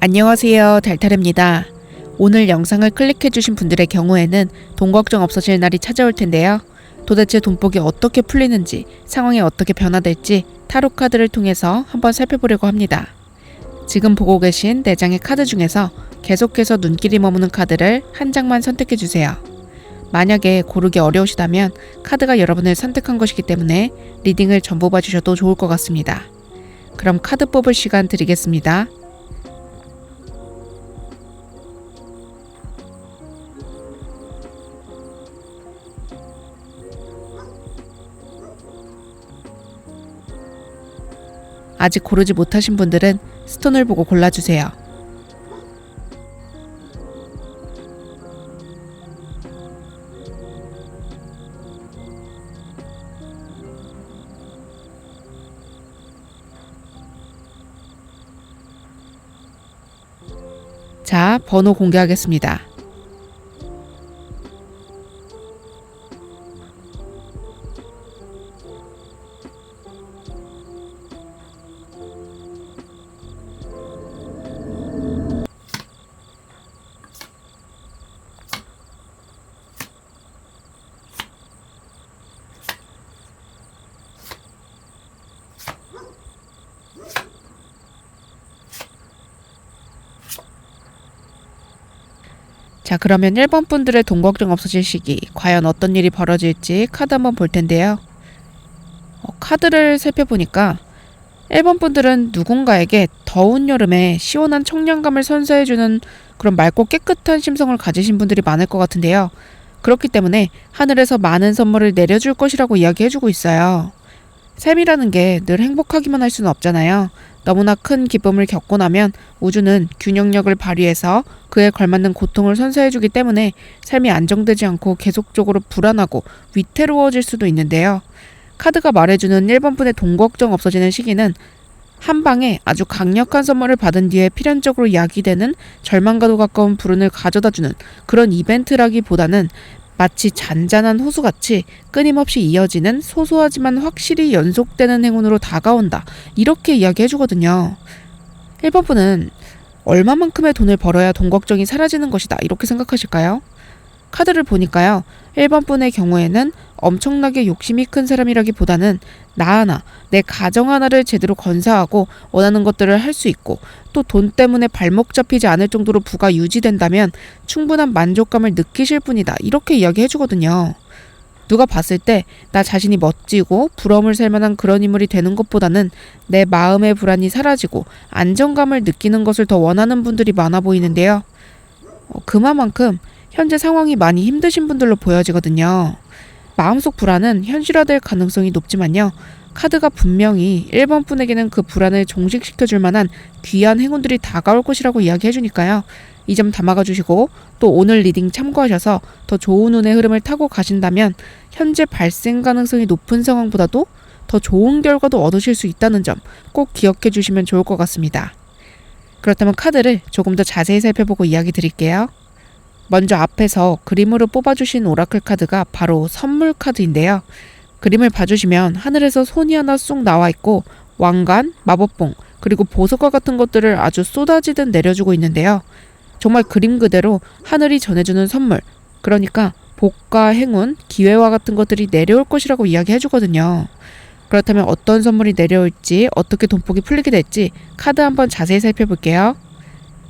안녕하세요, 달달입니다. 오늘 영상을 클릭해주신 분들의 경우에는 돈 걱정 없어질 날이 찾아올 텐데요. 도대체 돈복이 어떻게 풀리는지, 상황이 어떻게 변화될지 타로 카드를 통해서 한번 살펴보려고 합니다. 지금 보고 계신 4장의 카드 중에서 계속해서 눈길이 머무는 카드를 한 장만 선택해주세요. 만약에 고르기 어려우시다면 카드가 여러분을 선택한 것이기 때문에 리딩을 전부 봐주셔도 좋을 것 같습니다. 그럼 카드 뽑을 시간 드리겠습니다. 아직 고르지 못하신 분들은 스톤을 보고 골라주세요. 자, 번호 공개하겠습니다. 자, 그러면 1번 분들의 돈 걱정 없어질 시기, 과연 어떤 일이 벌어질지 카드 한번 볼 텐데요. 카드를 살펴보니까 1번 분들은 누군가에게 더운 여름에 시원한 청량감을 선사해주는 그런 맑고 깨끗한 심성을 가지신 분들이 많을 것 같은데요. 그렇기 때문에 하늘에서 많은 선물을 내려줄 것이라고 이야기해주고 있어요. 삶이라는 게 늘 행복하기만 할 수는 없잖아요. 너무나 큰 기쁨을 겪고 나면 우주는 균형력을 발휘해서 그에 걸맞는 고통을 선사해주기 때문에 삶이 안정되지 않고 계속적으로 불안하고 위태로워질 수도 있는데요. 카드가 말해주는 1번 분의 돈 걱정 없어지는 시기는 한 방에 아주 강력한 선물을 받은 뒤에 필연적으로 야기되는 절망과도 가까운 불운을 가져다주는 그런 이벤트라기보다는 마치 잔잔한 호수같이 끊임없이 이어지는 소소하지만 확실히 연속되는 행운으로 다가온다. 이렇게 이야기해주거든요. 1번 분은 얼마만큼의 돈을 벌어야 돈 걱정이 사라지는 것이다. 이렇게 생각하실까요? 카드를 보니까요. 1번 분의 경우에는 엄청나게 욕심이 큰 사람이라기보다는 나 하나, 내 가정 하나를 제대로 건사하고 원하는 것들을 할 수 있고 또 돈 때문에 발목 잡히지 않을 정도로 부가 유지된다면 충분한 만족감을 느끼실 뿐이다. 이렇게 이야기해주거든요. 누가 봤을 때 나 자신이 멋지고 부러움을 살 만한 그런 인물이 되는 것보다는 내 마음의 불안이 사라지고 안정감을 느끼는 것을 더 원하는 분들이 많아 보이는데요. 그만큼 현재 상황이 많이 힘드신 분들로 보여지거든요. 마음속 불안은 현실화될 가능성이 높지만요. 카드가 분명히 1번 분에게는 그 불안을 종식시켜줄 만한 귀한 행운들이 다가올 것이라고 이야기해주니까요. 이 점 담아가 주시고 또 오늘 리딩 참고하셔서 더 좋은 운의 흐름을 타고 가신다면 현재 발생 가능성이 높은 상황보다도 더 좋은 결과도 얻으실 수 있다는 점 꼭 기억해 주시면 좋을 것 같습니다. 그렇다면 카드를 조금 더 자세히 살펴보고 이야기 드릴게요. 먼저 앞에서 그림으로 뽑아주신 오라클 카드가 바로 선물 카드인데요. 그림을 봐주시면 하늘에서 손이 하나 쑥 나와 있고 왕관, 마법봉, 그리고 보석과 같은 것들을 아주 쏟아지듯 내려주고 있는데요. 정말 그림 그대로 하늘이 전해주는 선물, 그러니까 복과 행운, 기회와 같은 것들이 내려올 것이라고 이야기해주거든요. 그렇다면 어떤 선물이 내려올지, 어떻게 돈복이 풀리게 될지 카드 한번 자세히 살펴볼게요.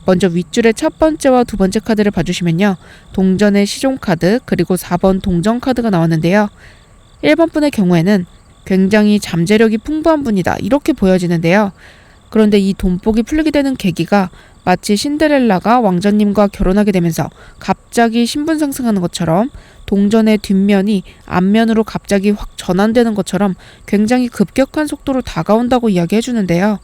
먼저 윗줄의 첫 번째와 두 번째 카드를 봐주시면요. 동전의 시종 카드 그리고 4번 동전 카드가 나왔는데요. 1번 분의 경우에는 굉장히 잠재력이 풍부한 분이다. 이렇게 보여지는데요. 그런데 이 돈복이 풀리게 되는 계기가 마치 신데렐라가 왕자님과 결혼하게 되면서 갑자기 신분 상승하는 것처럼 동전의 뒷면이 앞면으로 갑자기 확 전환되는 것처럼 굉장히 급격한 속도로 다가온다고 이야기해주는데요.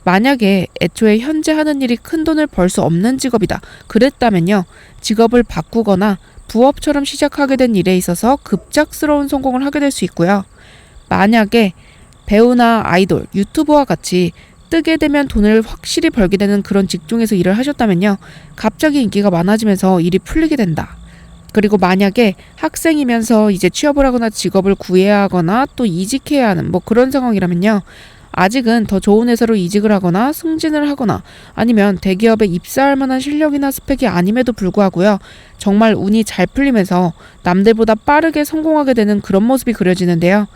만약에 애초에 현재 하는 일이 큰 돈을 벌 수 없는 직업이다. 그랬다면요. 직업을 바꾸거나 부업처럼 시작하게 된 일에 있어서 급작스러운 성공을 하게 될 수 있고요. 만약에 배우나 아이돌, 유튜버와 같이 뜨게 되면 돈을 확실히 벌게 되는 그런 직종에서 일을 하셨다면요. 갑자기 인기가 많아지면서 일이 풀리게 된다. 그리고 만약에 학생이면서 이제 취업을 하거나 직업을 구해야 하거나 또 이직해야 하는 그런 상황이라면요. 아직은 더 좋은 회사로 이직을 하거나 승진을 하거나 아니면 대기업에 입사할 만한 실력이나 스펙이 아님에도 불구하고요. 정말 운이 잘 풀리면서 남들보다 빠르게 성공하게 되는 그런 모습이 그려지는데요.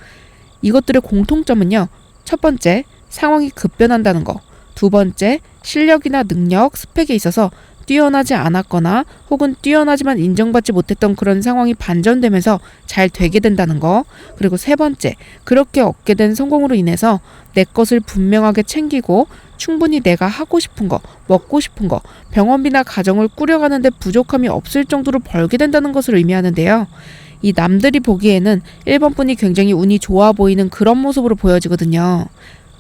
이것들의 공통점은요. 첫 번째, 상황이 급변한다는 거. 두 번째, 실력이나 능력, 스펙에 있어서 뛰어나지 않았거나 혹은 뛰어나지만 인정받지 못했던 그런 상황이 반전되면서 잘 되게 된다는 거. 그리고 세 번째, 그렇게 얻게 된 성공으로 인해서 내 것을 분명하게 챙기고 충분히 내가 하고 싶은 거, 먹고 싶은 거, 병원비나 가정을 꾸려가는데 부족함이 없을 정도로 벌게 된다는 것을 의미하는데요. 이 남들이 보기에는 1번 분이 굉장히 운이 좋아 보이는 그런 모습으로 보여지거든요.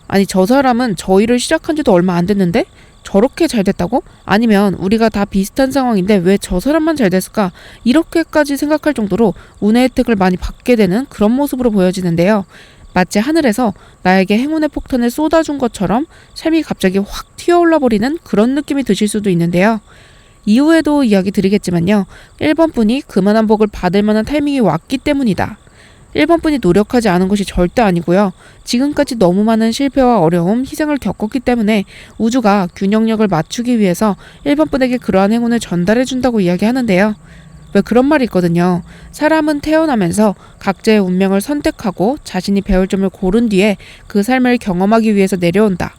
아니, 저 사람은 저 일을 시작한 지도 얼마 안 됐는데 저렇게 잘 됐다고? 아니면 우리가 다 비슷한 상황인데 왜 저 사람만 잘 됐을까? 이렇게까지 생각할 정도로 운의 혜택을 많이 받게 되는 그런 모습으로 보여지는데요. 마치 하늘에서 나에게 행운의 폭탄을 쏟아준 것처럼 삶이 갑자기 확 튀어올라 버리는 그런 느낌이 드실 수도 있는데요. 이후에도 이야기 드리겠지만요. 1번 분이 그만한 복을 받을 만한 타이밍이 왔기 때문이다. 1번 분이 노력하지 않은 것이 절대 아니고요. 지금까지 너무 많은 실패와 어려움, 희생을 겪었기 때문에 우주가 균형력을 맞추기 위해서 1번 분에게 그러한 행운을 전달해 준다고 이야기하는데요. 왜 그런 말이 있거든요. 사람은 태어나면서 각자의 운명을 선택하고 자신이 배울 점을 고른 뒤에 그 삶을 경험하기 위해서 내려온다.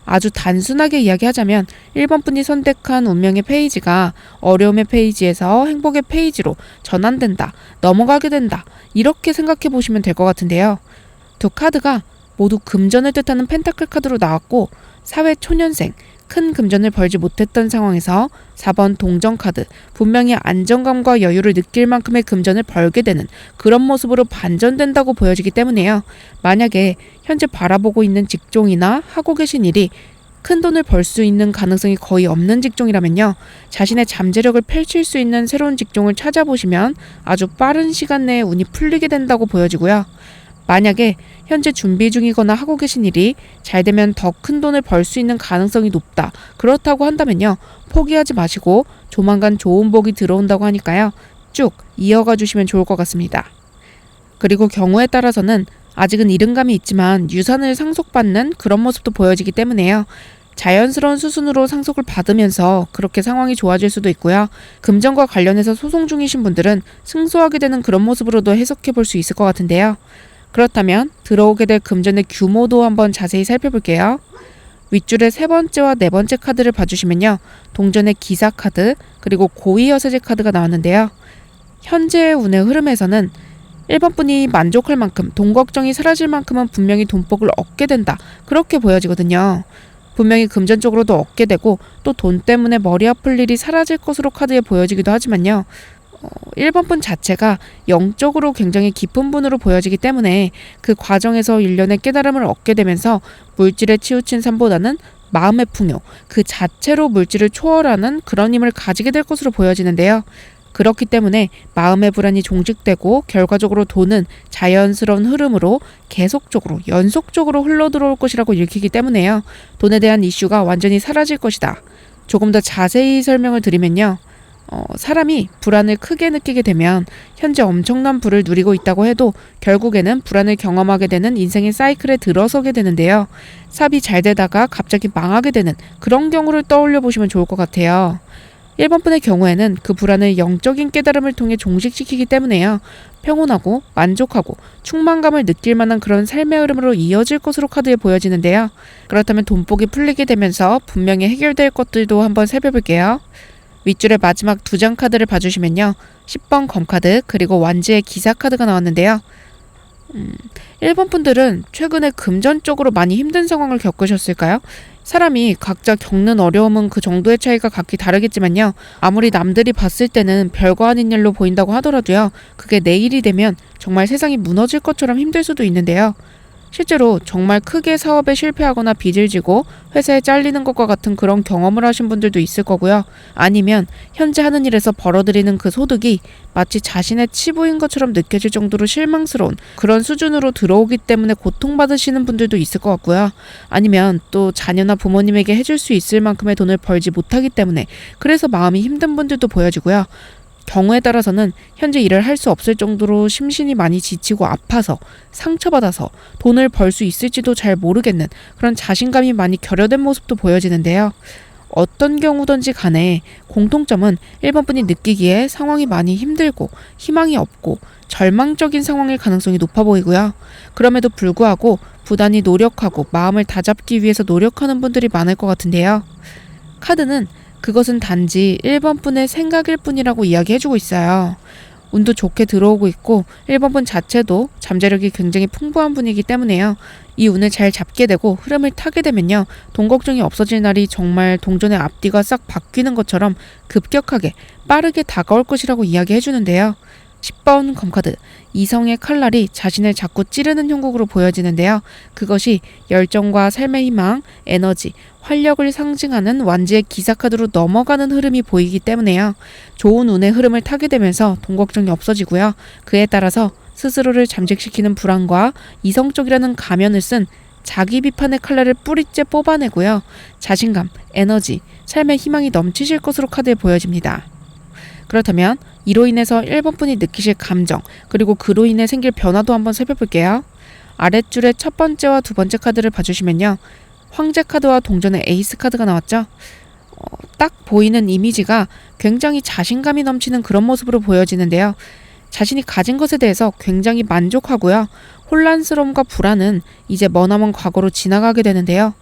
아주 단순하게 이야기하자면 1번 분이 선택한 운명의 페이지가 어려움의 페이지에서 행복의 페이지로 전환된다, 넘어가게 된다, 이렇게 생각해 보시면 될 것 같은데요. 두 카드가 모두 금전을 뜻하는 펜타클 카드로 나왔고 사회 초년생, 큰 금전을 벌지 못했던 상황에서 4번 동전 카드, 분명히 안정감과 여유를 느낄 만큼의 금전을 벌게 되는 그런 모습으로 반전된다고 보여지기 때문에요. 만약에 현재 바라보고 있는 직종이나 하고 계신 일이 큰 돈을 벌 수 있는 가능성이 거의 없는 직종이라면요. 자신의 잠재력을 펼칠 수 있는 새로운 직종을 찾아보시면 아주 빠른 시간 내에 운이 풀리게 된다고 보여지고요. 만약에 현재 준비 중이거나 하고 계신 일이 잘 되면 더 큰 돈을 벌 수 있는 가능성이 높다. 그렇다고 한다면요. 포기하지 마시고 조만간 좋은 복이 들어온다고 하니까요. 쭉 이어가 주시면 좋을 것 같습니다. 그리고 경우에 따라서는 아직은 이른감이 있지만 유산을 상속받는 그런 모습도 보여지기 때문에요. 자연스러운 수순으로 상속을 받으면서 그렇게 상황이 좋아질 수도 있고요. 금전과 관련해서 소송 중이신 분들은 승소하게 되는 그런 모습으로도 해석해 볼 수 있을 것 같은데요. 그렇다면 들어오게 될 금전의 규모도 한번 자세히 살펴볼게요. 윗줄의 세 번째와 네 번째 카드를 봐주시면요. 동전의 기사 카드 그리고 고위 여세제 카드가 나왔는데요. 현재의 운의 흐름에서는 1번 분이 만족할 만큼 돈 걱정이 사라질 만큼은 분명히 돈복을 얻게 된다. 그렇게 보여지거든요. 분명히 금전적으로도 얻게 되고 또 돈 때문에 머리 아플 일이 사라질 것으로 카드에 보여지기도 하지만요. 1번 분 자체가 영적으로 굉장히 깊은 분으로 보여지기 때문에 그 과정에서 일련의 깨달음을 얻게 되면서 물질에 치우친 삶보다는 마음의 풍요, 그 자체로 물질을 초월하는 그런 힘을 가지게 될 것으로 보여지는데요. 그렇기 때문에 마음의 불안이 종식되고 결과적으로 돈은 자연스러운 흐름으로 계속적으로 연속적으로 흘러들어올 것이라고 읽히기 때문에요. 돈에 대한 이슈가 완전히 사라질 것이다. 조금 더 자세히 설명을 드리면요. 사람이 불안을 크게 느끼게 되면 현재 엄청난 부를 누리고 있다고 해도 결국에는 불안을 경험하게 되는 인생의 사이클에 들어서게 되는데요. 삽이 잘 되다가 갑자기 망하게 되는 그런 경우를 떠올려 보시면 좋을 것 같아요. 1번 분의 경우에는 그 불안을 영적인 깨달음을 통해 종식시키기 때문에요. 평온하고 만족하고 충만감을 느낄 만한 그런 삶의 흐름으로 이어질 것으로 카드에 보여지는데요. 그렇다면 돈복이 풀리게 되면서 분명히 해결될 것들도 한번 살펴볼게요. 윗줄의 마지막 두 장 카드를 봐주시면요. 10번 검카드 그리고 완지의 기사 카드가 나왔는데요. 1번 분들은 최근에 금전적으로 많이 힘든 상황을 겪으셨을까요? 사람이 각자 겪는 어려움은 그 정도의 차이가 각기 다르겠지만요. 아무리 남들이 봤을 때는 별거 아닌 일로 보인다고 하더라도요. 그게 내일이 되면 정말 세상이 무너질 것처럼 힘들 수도 있는데요. 실제로 정말 크게 사업에 실패하거나 빚을 지고 회사에 잘리는 것과 같은 그런 경험을 하신 분들도 있을 거고요. 아니면 현재 하는 일에서 벌어들이는 그 소득이 마치 자신의 치부인 것처럼 느껴질 정도로 실망스러운 그런 수준으로 들어오기 때문에 고통받으시는 분들도 있을 것 같고요. 아니면 또 자녀나 부모님에게 해줄 수 있을 만큼의 돈을 벌지 못하기 때문에 그래서 마음이 힘든 분들도 보여지고요. 경우에 따라서는 현재 일을 할 수 없을 정도로 심신이 많이 지치고 아파서 상처받아서 돈을 벌 수 있을지도 잘 모르겠는 그런 자신감이 많이 결여된 모습도 보여지는데요. 어떤 경우든지 간에 공통점은 1번 분이 느끼기에 상황이 많이 힘들고 희망이 없고 절망적인 상황일 가능성이 높아 보이고요. 그럼에도 불구하고 부단히 노력하고 마음을 다잡기 위해서 노력하는 분들이 많을 것 같은데요. 카드는 그것은 단지 1번 분의 생각일 뿐이라고 이야기해주고 있어요. 운도 좋게 들어오고 있고 1번 분 자체도 잠재력이 굉장히 풍부한 분이기 때문에요. 이 운을 잘 잡게 되고 흐름을 타게 되면요. 돈 걱정이 없어질 날이 정말 동전의 앞뒤가 싹 바뀌는 것처럼 급격하게 빠르게 다가올 것이라고 이야기해주는데요. 10번 검카드, 이성의 칼날이 자신을 자꾸 찌르는 형국으로 보여지는데요. 그것이 열정과 삶의 희망, 에너지, 활력을 상징하는 완지의 기사카드로 넘어가는 흐름이 보이기 때문에요. 좋은 운의 흐름을 타게 되면서 돈 걱정이 없어지고요. 그에 따라서 스스로를 잠식시키는 불안과 이성적이라는 가면을 쓴 자기 비판의 칼날을 뿌리째 뽑아내고요. 자신감, 에너지, 삶의 희망이 넘치실 것으로 카드에 보여집니다. 그렇다면 이로 인해서 1번 분이 느끼실 감정, 그리고 그로 인해 생길 변화도 한번 살펴볼게요. 아랫줄의 첫 번째와 두 번째 카드를 봐주시면요. 황제 카드와 동전의 에이스 카드가 나왔죠. 딱 보이는 이미지가 굉장히 자신감이 넘치는 그런 모습으로 보여지는데요. 자신이 가진 것에 대해서 굉장히 만족하고요. 혼란스러움과 불안은 이제 머나먼 과거로 지나가게 되는데요.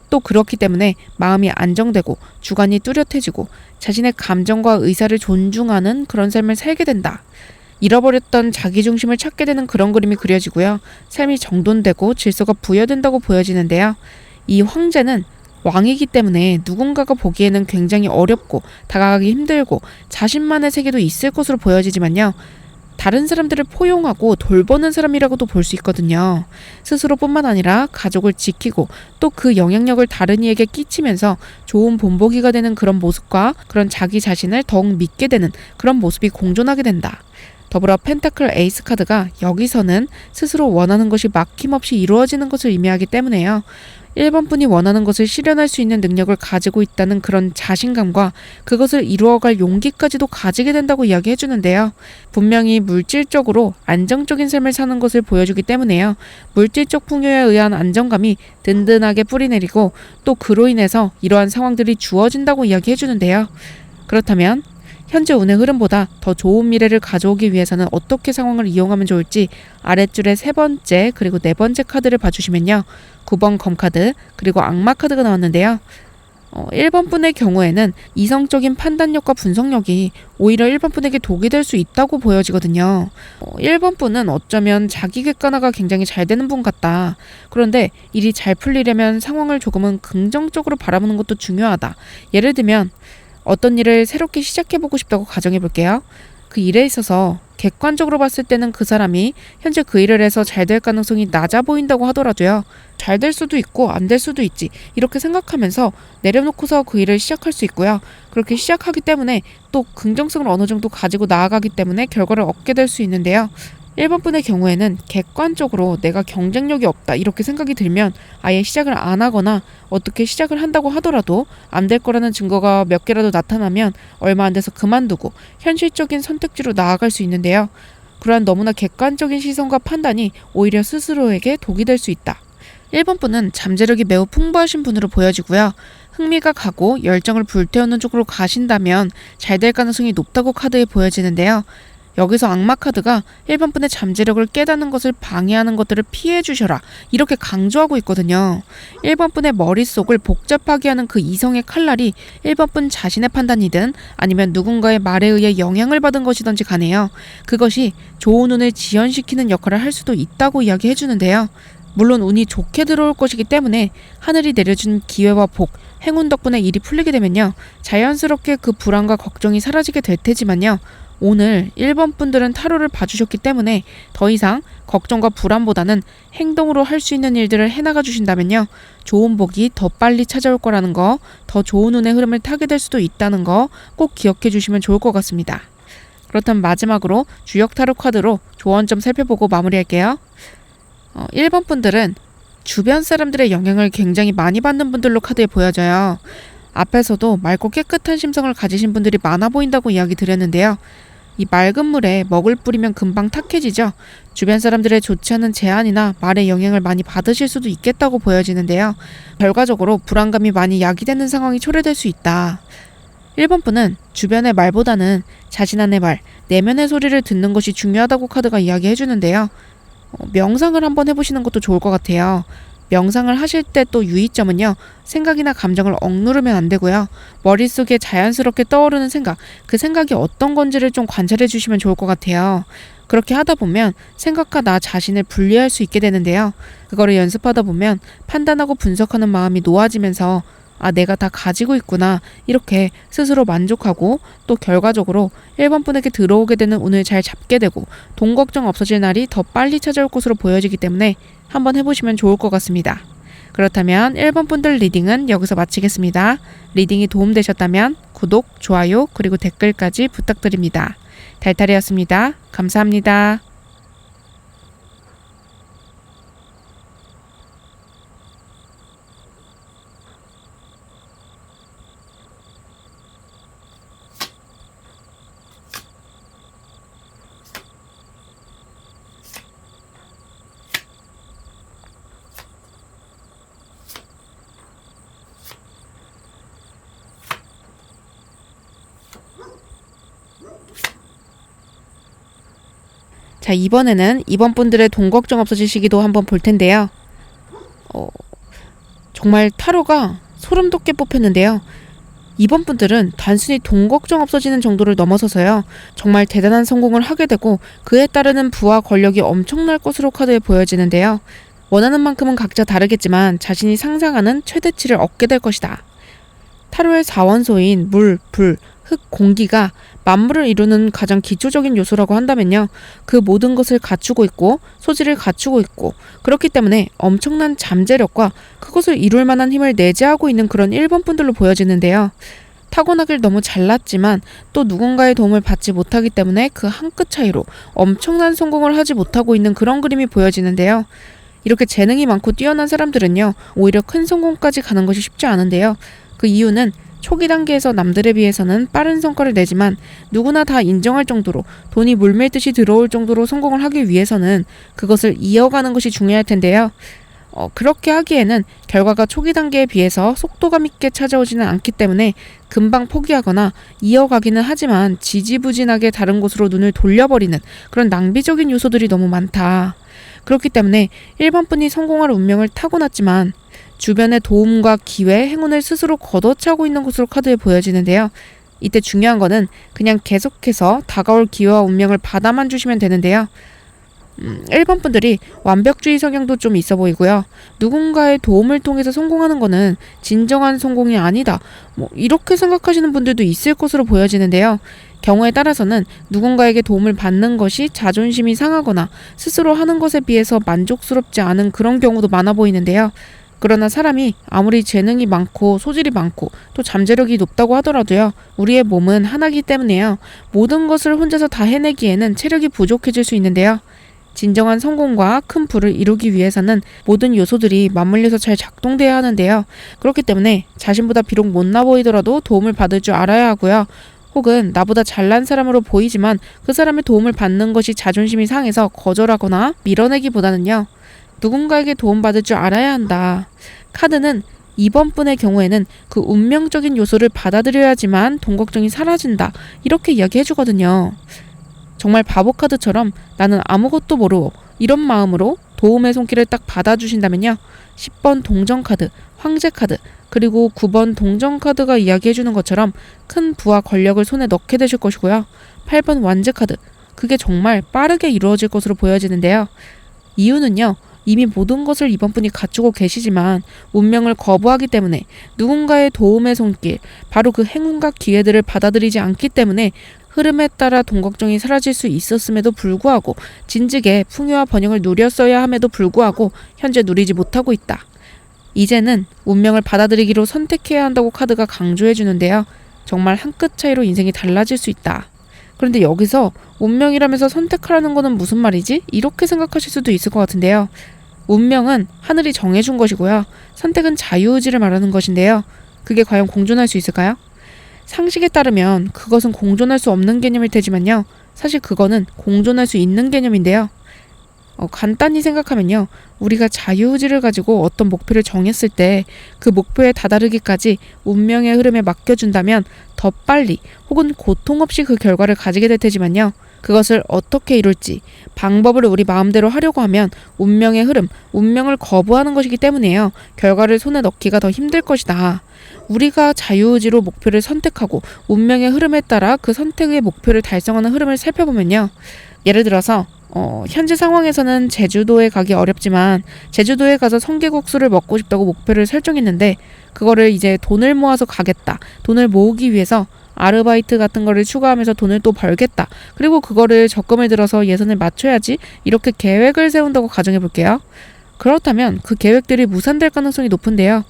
또 그렇기 때문에 마음이 안정되고 주관이 뚜렷해지고 자신의 감정과 의사를 존중하는 그런 삶을 살게 된다. 잃어버렸던 자기중심을 찾게 되는 그런 그림이 그려지고요. 삶이 정돈되고 질서가 부여된다고 보여지는데요. 이 황제는 왕이기 때문에 누군가가 보기에는 굉장히 어렵고 다가가기 힘들고 자신만의 세계도 있을 것으로 보여지지만요. 다른 사람들을 포용하고 돌보는 사람이라고도 볼 수 있거든요. 스스로뿐만 아니라 가족을 지키고 또 그 영향력을 다른 이에게 끼치면서 좋은 본보기가 되는 그런 모습과 그런 자기 자신을 더욱 믿게 되는 그런 모습이 공존하게 된다. 더불어 펜타클 에이스 카드가 여기서는 스스로 원하는 것이 막힘없이 이루어지는 것을 의미하기 때문에요. 1번 분이 원하는 것을 실현할 수 있는 능력을 가지고 있다는 그런 자신감과 그것을 이루어갈 용기까지도 가지게 된다고 이야기해주는데요. 분명히 물질적으로 안정적인 삶을 사는 것을 보여주기 때문에요. 물질적 풍요에 의한 안정감이 든든하게 뿌리내리고 또 그로 인해서 이러한 상황들이 주어진다고 이야기해주는데요. 그렇다면 현재 운의 흐름보다 더 좋은 미래를 가져오기 위해서는 어떻게 상황을 이용하면 좋을지 아랫줄의 세 번째 그리고 네 번째 카드를 봐주시면요. 9번 검카드 그리고 악마 카드가 나왔는데요. 1번 분의 경우에는 이성적인 판단력과 분석력이 오히려 1번 분에게 독이 될 수 있다고 보여지거든요. 1번 분은 어쩌면 자기 객관화가 굉장히 잘 되는 분 같다. 그런데 일이 잘 풀리려면 상황을 조금은 긍정적으로 바라보는 것도 중요하다. 예를 들면 어떤 일을 새롭게 시작해보고 싶다고 가정해볼게요. 그 일에 있어서 객관적으로 봤을 때는 그 사람이 현재 그 일을 해서 잘 될 가능성이 낮아 보인다고 하더라도요. 잘 될 수도 있고 안 될 수도 있지. 이렇게 생각하면서 내려놓고서 그 일을 시작할 수 있고요. 그렇게 시작하기 때문에 또 긍정성을 어느 정도 가지고 나아가기 때문에 결과를 얻게 될 수 있는데요. 1번 분의 경우에는 객관적으로 내가 경쟁력이 없다 이렇게 생각이 들면 아예 시작을 안 하거나 어떻게 시작을 한다고 하더라도 안 될 거라는 증거가 몇 개라도 나타나면 얼마 안 돼서 그만두고 현실적인 선택지로 나아갈 수 있는데요. 그러한 너무나 객관적인 시선과 판단이 오히려 스스로에게 독이 될 수 있다. 1번 분은 잠재력이 매우 풍부하신 분으로 보여지고요. 흥미가 가고 열정을 불태우는 쪽으로 가신다면 잘 될 가능성이 높다고 카드에 보여지는데요. 여기서 악마 카드가 1번 분의 잠재력을 깨닫는 것을 방해하는 것들을 피해 주셔라 이렇게 강조하고 있거든요. 1번 분의 머릿속을 복잡하게 하는 그 이성의 칼날이 1번 분 자신의 판단이든 아니면 누군가의 말에 의해 영향을 받은 것이든지 간에요. 그것이 좋은 운을 지연시키는 역할을 할 수도 있다고 이야기해 주는데요. 물론 운이 좋게 들어올 것이기 때문에 하늘이 내려준 기회와 복, 행운 덕분에 일이 풀리게 되면요. 자연스럽게 그 불안과 걱정이 사라지게 될 테지만요. 오늘 1번 분들은 타로를 봐주셨기 때문에 더 이상 걱정과 불안보다는 행동으로 할 수 있는 일들을 해나가 주신다면요. 좋은 복이 더 빨리 찾아올 거라는 거, 더 좋은 운의 흐름을 타게 될 수도 있다는 거 꼭 기억해 주시면 좋을 것 같습니다. 그렇다면 마지막으로 주역 타로 카드로 조언 좀 살펴보고 마무리할게요. 1번 분들은 주변 사람들의 영향을 굉장히 많이 받는 분들로 카드에 보여져요. 앞에서도 맑고 깨끗한 심성을 가지신 분들이 많아 보인다고 이야기 드렸는데요. 이 맑은 물에 먹을 뿌리면 금방 탁해지죠. 주변 사람들의 좋지 않은 제안이나 말의 영향을 많이 받으실 수도 있겠다고 보여지는데요. 결과적으로 불안감이 많이 야기되는 상황이 초래될 수 있다. 1번 분은 주변의 말보다는 자신 안의 말, 내면의 소리를 듣는 것이 중요하다고 카드가 이야기해주는데요. 명상을 한번 해보시는 것도 좋을 것 같아요. 명상을 하실 때 또 유의점은요. 생각이나 감정을 억누르면 안 되고요. 머릿속에 자연스럽게 떠오르는 생각, 그 생각이 어떤 건지를 좀 관찰해 주시면 좋을 것 같아요. 그렇게 하다 보면 생각과 나 자신을 분리할 수 있게 되는데요. 그거를 연습하다 보면 판단하고 분석하는 마음이 놓아지면서 아, 내가 다 가지고 있구나. 이렇게 스스로 만족하고 또 결과적으로 1번 분에게 들어오게 되는 운을 잘 잡게 되고 돈 걱정 없어질 날이 더 빨리 찾아올 것으로 보여지기 때문에 한번 해보시면 좋을 것 같습니다. 그렇다면 1번 분들 리딩은 여기서 마치겠습니다. 리딩이 도움되셨다면 구독, 좋아요, 그리고 댓글까지 부탁드립니다. 달달이었습니다. 감사합니다. 자, 이번에는 2번 분들의 돈 걱정 없어질 시기도 한번 볼 텐데요. 정말 타로가 소름 돋게 뽑혔는데요. 2번 분들은 단순히 돈 걱정 없어지는 정도를 넘어서서요. 정말 대단한 성공을 하게 되고 그에 따르는 부와 권력이 엄청날 것으로 카드에 보여지는데요. 원하는 만큼은 각자 다르겠지만 자신이 상상하는 최대치를 얻게 될 것이다. 타로의 4원소인 물, 불, 흙, 공기가 만물을 이루는 가장 기초적인 요소라고 한다면요. 그 모든 것을 갖추고 있고 소질을 갖추고 있고 그렇기 때문에 엄청난 잠재력과 그것을 이룰 만한 힘을 내재하고 있는 그런 1번 분들로 보여지는데요. 타고나길 너무 잘났지만 또 누군가의 도움을 받지 못하기 때문에 그 한 끗 차이로 엄청난 성공을 하지 못하고 있는 그런 그림이 보여지는데요. 이렇게 재능이 많고 뛰어난 사람들은요. 오히려 큰 성공까지 가는 것이 쉽지 않은데요. 그 이유는 초기 단계에서 남들에 비해서는 빠른 성과를 내지만 누구나 다 인정할 정도로 돈이 물밀듯이 들어올 정도로 성공을 하기 위해서는 그것을 이어가는 것이 중요할 텐데요. 그렇게 하기에는 결과가 초기 단계에 비해서 속도감 있게 찾아오지는 않기 때문에 금방 포기하거나 이어가기는 하지만 지지부진하게 다른 곳으로 눈을 돌려버리는 그런 낭비적인 요소들이 너무 많다. 그렇기 때문에 1번 분이 성공할 운명을 타고났지만 주변의 도움과 기회, 행운을 스스로 걷어차고 있는 것으로 카드에 보여지는데요. 이때 중요한 거는 그냥 계속해서 다가올 기회와 운명을 받아만 주시면 되는데요. 1번 분들이 완벽주의 성향도 좀 있어 보이고요. 누군가의 도움을 통해서 성공하는 거는 진정한 성공이 아니다. 이렇게 생각하시는 분들도 있을 것으로 보여지는데요. 경우에 따라서는 누군가에게 도움을 받는 것이 자존심이 상하거나 스스로 하는 것에 비해서 만족스럽지 않은 그런 경우도 많아 보이는데요. 그러나 사람이 아무리 재능이 많고 소질이 많고 또 잠재력이 높다고 하더라도요. 우리의 몸은 하나이기 때문에요. 모든 것을 혼자서 다 해내기에는 체력이 부족해질 수 있는데요. 진정한 성공과 큰 부를 이루기 위해서는 모든 요소들이 맞물려서 잘 작동돼야 하는데요. 그렇기 때문에 자신보다 비록 못나 보이더라도 도움을 받을 줄 알아야 하고요. 혹은 나보다 잘난 사람으로 보이지만 그 사람의 도움을 받는 것이 자존심이 상해서 거절하거나 밀어내기보다는요. 누군가에게 도움받을 줄 알아야 한다. 카드는 2번 분의 경우에는 그 운명적인 요소를 받아들여야지만 돈 걱정이 사라진다. 이렇게 이야기해주거든요. 정말 바보 카드처럼 나는 아무것도 모르고 이런 마음으로 도움의 손길을 딱 받아주신다면요. 10번 동전 카드, 황제 카드, 그리고 9번 동전 카드가 이야기해주는 것처럼 큰 부와 권력을 손에 넣게 되실 것이고요. 8번 완제 카드, 그게 정말 빠르게 이루어질 것으로 보여지는데요. 이유는요. 이미 모든 것을 이번 분이 갖추고 계시지만 운명을 거부하기 때문에 누군가의 도움의 손길, 바로 그 행운과 기회들을 받아들이지 않기 때문에 흐름에 따라 돈 걱정이 사라질 수 있었음에도 불구하고 진즉에 풍요와 번영을 누렸어야 함에도 불구하고 현재 누리지 못하고 있다. 이제는 운명을 받아들이기로 선택해야 한다고 카드가 강조해 주는데요. 정말 한 끗 차이로 인생이 달라질 수 있다. 그런데 여기서 운명이라면서 선택하라는 거는 무슨 말이지? 이렇게 생각하실 수도 있을 것 같은데요. 운명은 하늘이 정해준 것이고요. 선택은 자유의지를 말하는 것인데요. 그게 과연 공존할 수 있을까요? 상식에 따르면 그것은 공존할 수 없는 개념일 테지만요. 사실 그거는 공존할 수 있는 개념인데요. 간단히 생각하면요. 우리가 자유의지를 가지고 어떤 목표를 정했을 때 그 목표에 다다르기까지 운명의 흐름에 맡겨준다면 더 빨리 혹은 고통 없이 그 결과를 가지게 될 테지만요. 그것을 어떻게 이룰지 방법을 우리 마음대로 하려고 하면 운명의 흐름, 운명을 거부하는 것이기 때문에요. 결과를 손에 넣기가 더 힘들 것이다. 우리가 자유의지로 목표를 선택하고 운명의 흐름에 따라 그 선택의 목표를 달성하는 흐름을 살펴보면요. 예를 들어서 현재 상황에서는 제주도에 가기 어렵지만 제주도에 가서 성게국수를 먹고 싶다고 목표를 설정했는데 그거를 이제 돈을 모아서 가겠다. 돈을 모으기 위해서 아르바이트 같은 거를 추가하면서 돈을 또 벌겠다. 그리고 그거를 적금을 들어서 예산을 맞춰야지. 이렇게 계획을 세운다고 가정해 볼게요. 그렇다면 그 계획들이 무산될 가능성이 높은데요.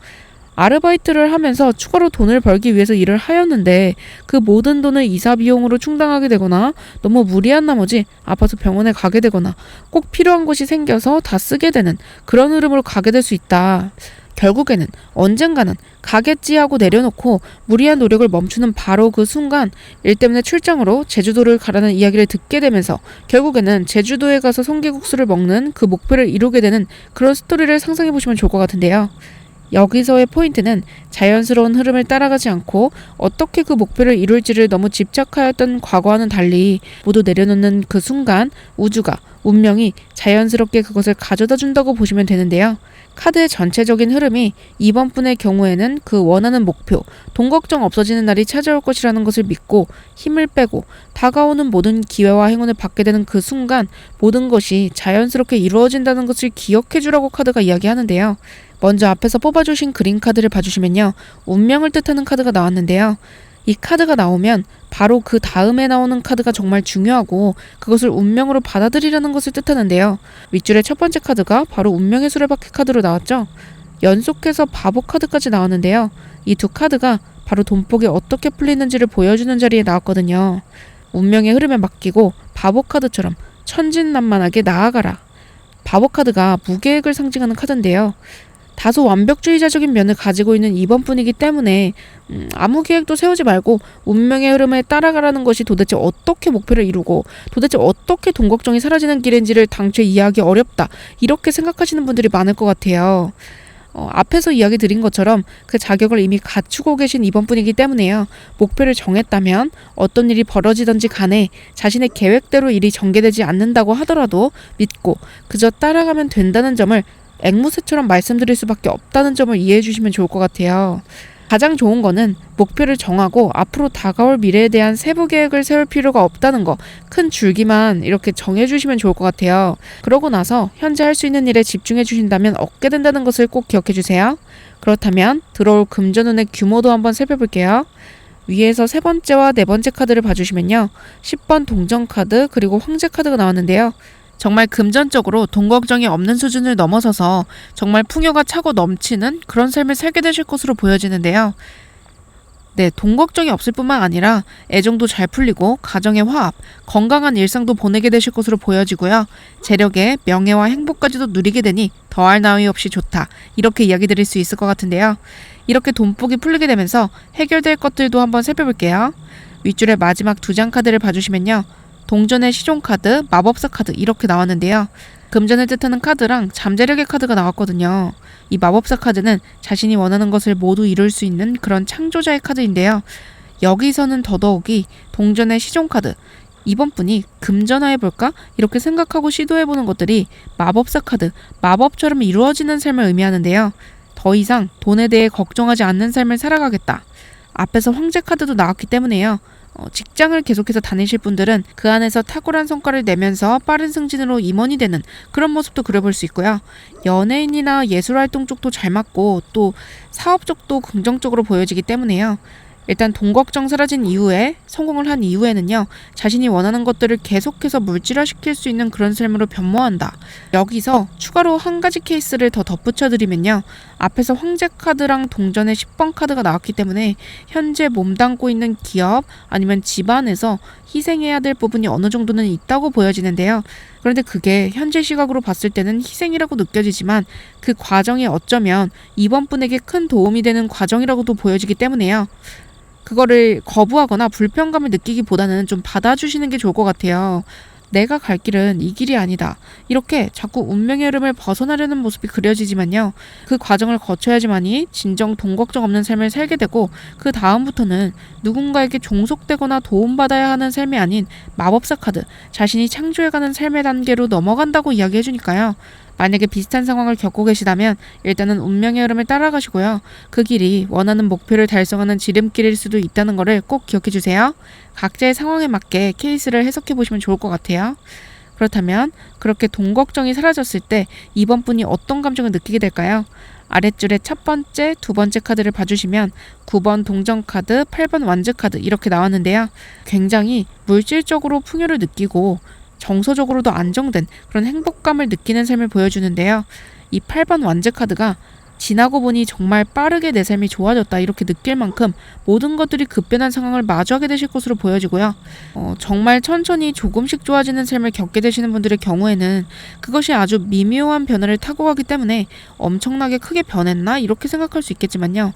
아르바이트를 하면서 추가로 돈을 벌기 위해서 일을 하였는데 그 모든 돈을 이사 비용으로 충당하게 되거나 너무 무리한 나머지 아파서 병원에 가게 되거나 꼭 필요한 것이 생겨서 다 쓰게 되는 그런 흐름으로 가게 될 수 있다. 결국에는 언젠가는 가겠지 하고 내려놓고 무리한 노력을 멈추는 바로 그 순간 일 때문에 출장으로 제주도를 가라는 이야기를 듣게 되면서 결국에는 제주도에 가서 성게국수를 먹는 그 목표를 이루게 되는 그런 스토리를 상상해 보시면 좋을 것 같은데요. 여기서의 포인트는 자연스러운 흐름을 따라가지 않고 어떻게 그 목표를 이룰지를 너무 집착하였던 과거와는 달리 모두 내려놓는 그 순간 우주가, 운명이 자연스럽게 그것을 가져다 준다고 보시면 되는데요. 카드의 전체적인 흐름이 이번 분의 경우에는 그 원하는 목표, 돈 걱정 없어지는 날이 찾아올 것이라는 것을 믿고 힘을 빼고 다가오는 모든 기회와 행운을 받게 되는 그 순간 모든 것이 자연스럽게 이루어진다는 것을 기억해 주라고 카드가 이야기하는데요. 먼저 앞에서 뽑아주신 그린 카드를 봐주시면요. 운명을 뜻하는 카드가 나왔는데요. 이 카드가 나오면 바로 그 다음에 나오는 카드가 정말 중요하고 그것을 운명으로 받아들이라는 것을 뜻하는데요. 윗줄의 첫 번째 카드가 바로 운명의 수레바퀴 카드로 나왔죠. 연속해서 바보 카드까지 나왔는데요. 이 두 카드가 바로 돈복이 어떻게 풀리는지를 보여주는 자리에 나왔거든요. 운명의 흐름에 맡기고 바보 카드처럼 천진난만하게 나아가라. 바보 카드가 무계획을 상징하는 카드인데요. 다소 완벽주의자적인 면을 가지고 있는 이번 분이기 때문에 아무 계획도 세우지 말고 운명의 흐름에 따라가라는 것이 도대체 어떻게 목표를 이루고 도대체 어떻게 돈 걱정이 사라지는 길인지를 당초에 이해하기 어렵다. 이렇게 생각하시는 분들이 많을 것 같아요. 앞에서 이야기 드린 것처럼 그 자격을 이미 갖추고 계신 이번 분이기 때문에요. 목표를 정했다면 어떤 일이 벌어지든지 간에 자신의 계획대로 일이 전개되지 않는다고 하더라도 믿고 그저 따라가면 된다는 점을 앵무새처럼 말씀드릴 수밖에 없다는 점을 이해해 주시면 좋을 것 같아요. 가장 좋은 거는 목표를 정하고 앞으로 다가올 미래에 대한 세부 계획을 세울 필요가 없다는 거, 큰 줄기만 이렇게 정해주시면 좋을 것 같아요. 그러고 나서 현재 할 수 있는 일에 집중해 주신다면 얻게 된다는 것을 꼭 기억해 주세요. 그렇다면 들어올 금전운의 규모도 한번 살펴볼게요. 위에서 세 번째와 네 번째 카드를 봐주시면요. 10번 동전 카드 그리고 황제 카드가 나왔는데요. 정말 금전적으로 돈 걱정이 없는 수준을 넘어서서 정말 풍요가 차고 넘치는 그런 삶을 살게 되실 것으로 보여지는데요. 네, 돈 걱정이 없을 뿐만 아니라 애정도 잘 풀리고 가정의 화합, 건강한 일상도 보내게 되실 것으로 보여지고요. 재력의 명예와 행복까지도 누리게 되니 더할 나위 없이 좋다. 이렇게 이야기 드릴 수 있을 것 같은데요. 이렇게 돈복이 풀리게 되면서 해결될 것들도 한번 살펴볼게요. 윗줄의 마지막 두 장 카드를 봐주시면요. 동전의 시종 카드, 마법사 카드 이렇게 나왔는데요. 금전을 뜻하는 카드랑 잠재력의 카드가 나왔거든요. 이 마법사 카드는 자신이 원하는 것을 모두 이룰 수 있는 그런 창조자의 카드인데요. 여기서는 더더욱이 동전의 시종 카드, 이번 분이 금전화해볼까? 이렇게 생각하고 시도해보는 것들이 마법사 카드, 마법처럼 이루어지는 삶을 의미하는데요. 더 이상 돈에 대해 걱정하지 않는 삶을 살아가겠다. 앞에서 황제 카드도 나왔기 때문에요. 직장을 계속해서 다니실 분들은 그 안에서 탁월한 성과를 내면서 빠른 승진으로 임원이 되는 그런 모습도 그려볼 수 있고요. 연예인이나 예술활동 쪽도 잘 맞고 또 사업 쪽도 긍정적으로 보여지기 때문에요. 일단 돈 걱정 사라진 이후에 성공을 한 이후에는요. 자신이 원하는 것들을 계속해서 물질화시킬 수 있는 그런 삶으로 변모한다. 여기서 추가로 한 가지 케이스를 더 덧붙여드리면요. 앞에서 황제 카드랑 동전의 10번 카드가 나왔기 때문에 현재 몸담고 있는 기업 아니면 집안에서 희생해야 될 부분이 어느 정도는 있다고 보여지는데요. 그런데 그게 현재 시각으로 봤을 때는 희생이라고 느껴지지만 그 과정이 어쩌면 이번 분에게 큰 도움이 되는 과정이라고도 보여지기 때문에요. 그거를 거부하거나 불편감을 느끼기보다는 좀 받아주시는 게 좋을 것 같아요. 내가 갈 길은 이 길이 아니다. 이렇게 자꾸 운명의 흐름을 벗어나려는 모습이 그려지지만요. 그 과정을 거쳐야지만이 진정 돈 걱정 없는 삶을 살게 되고 그 다음부터는 누군가에게 종속되거나 도움받아야 하는 삶이 아닌 마법사 카드, 자신이 창조해가는 삶의 단계로 넘어간다고 이야기해주니까요. 만약에 비슷한 상황을 겪고 계시다면 일단은 운명의 흐름을 따라가시고요. 그 길이 원하는 목표를 달성하는 지름길일 수도 있다는 것을 꼭 기억해 주세요. 각자의 상황에 맞게 케이스를 해석해 보시면 좋을 것 같아요. 그렇다면 그렇게 돈 걱정이 사라졌을 때 이번 분이 어떤 감정을 느끼게 될까요? 아랫줄에 첫 번째, 두 번째 카드를 봐주시면 9번 동전 카드, 8번 완즈 카드 이렇게 나왔는데요. 굉장히 물질적으로 풍요를 느끼고 정서적으로도 안정된 그런 행복감을 느끼는 삶을 보여주는데요. 이 8번 완즈 카드가 지나고 보니 정말 빠르게 내 삶이 좋아졌다 이렇게 느낄 만큼 모든 것들이 급변한 상황을 마주하게 되실 것으로 보여지고요. 정말 천천히 조금씩 좋아지는 삶을 겪게 되시는 분들의 경우에는 그것이 아주 미묘한 변화를 타고 가기 때문에 엄청나게 크게 변했나 이렇게 생각할 수 있겠지만요.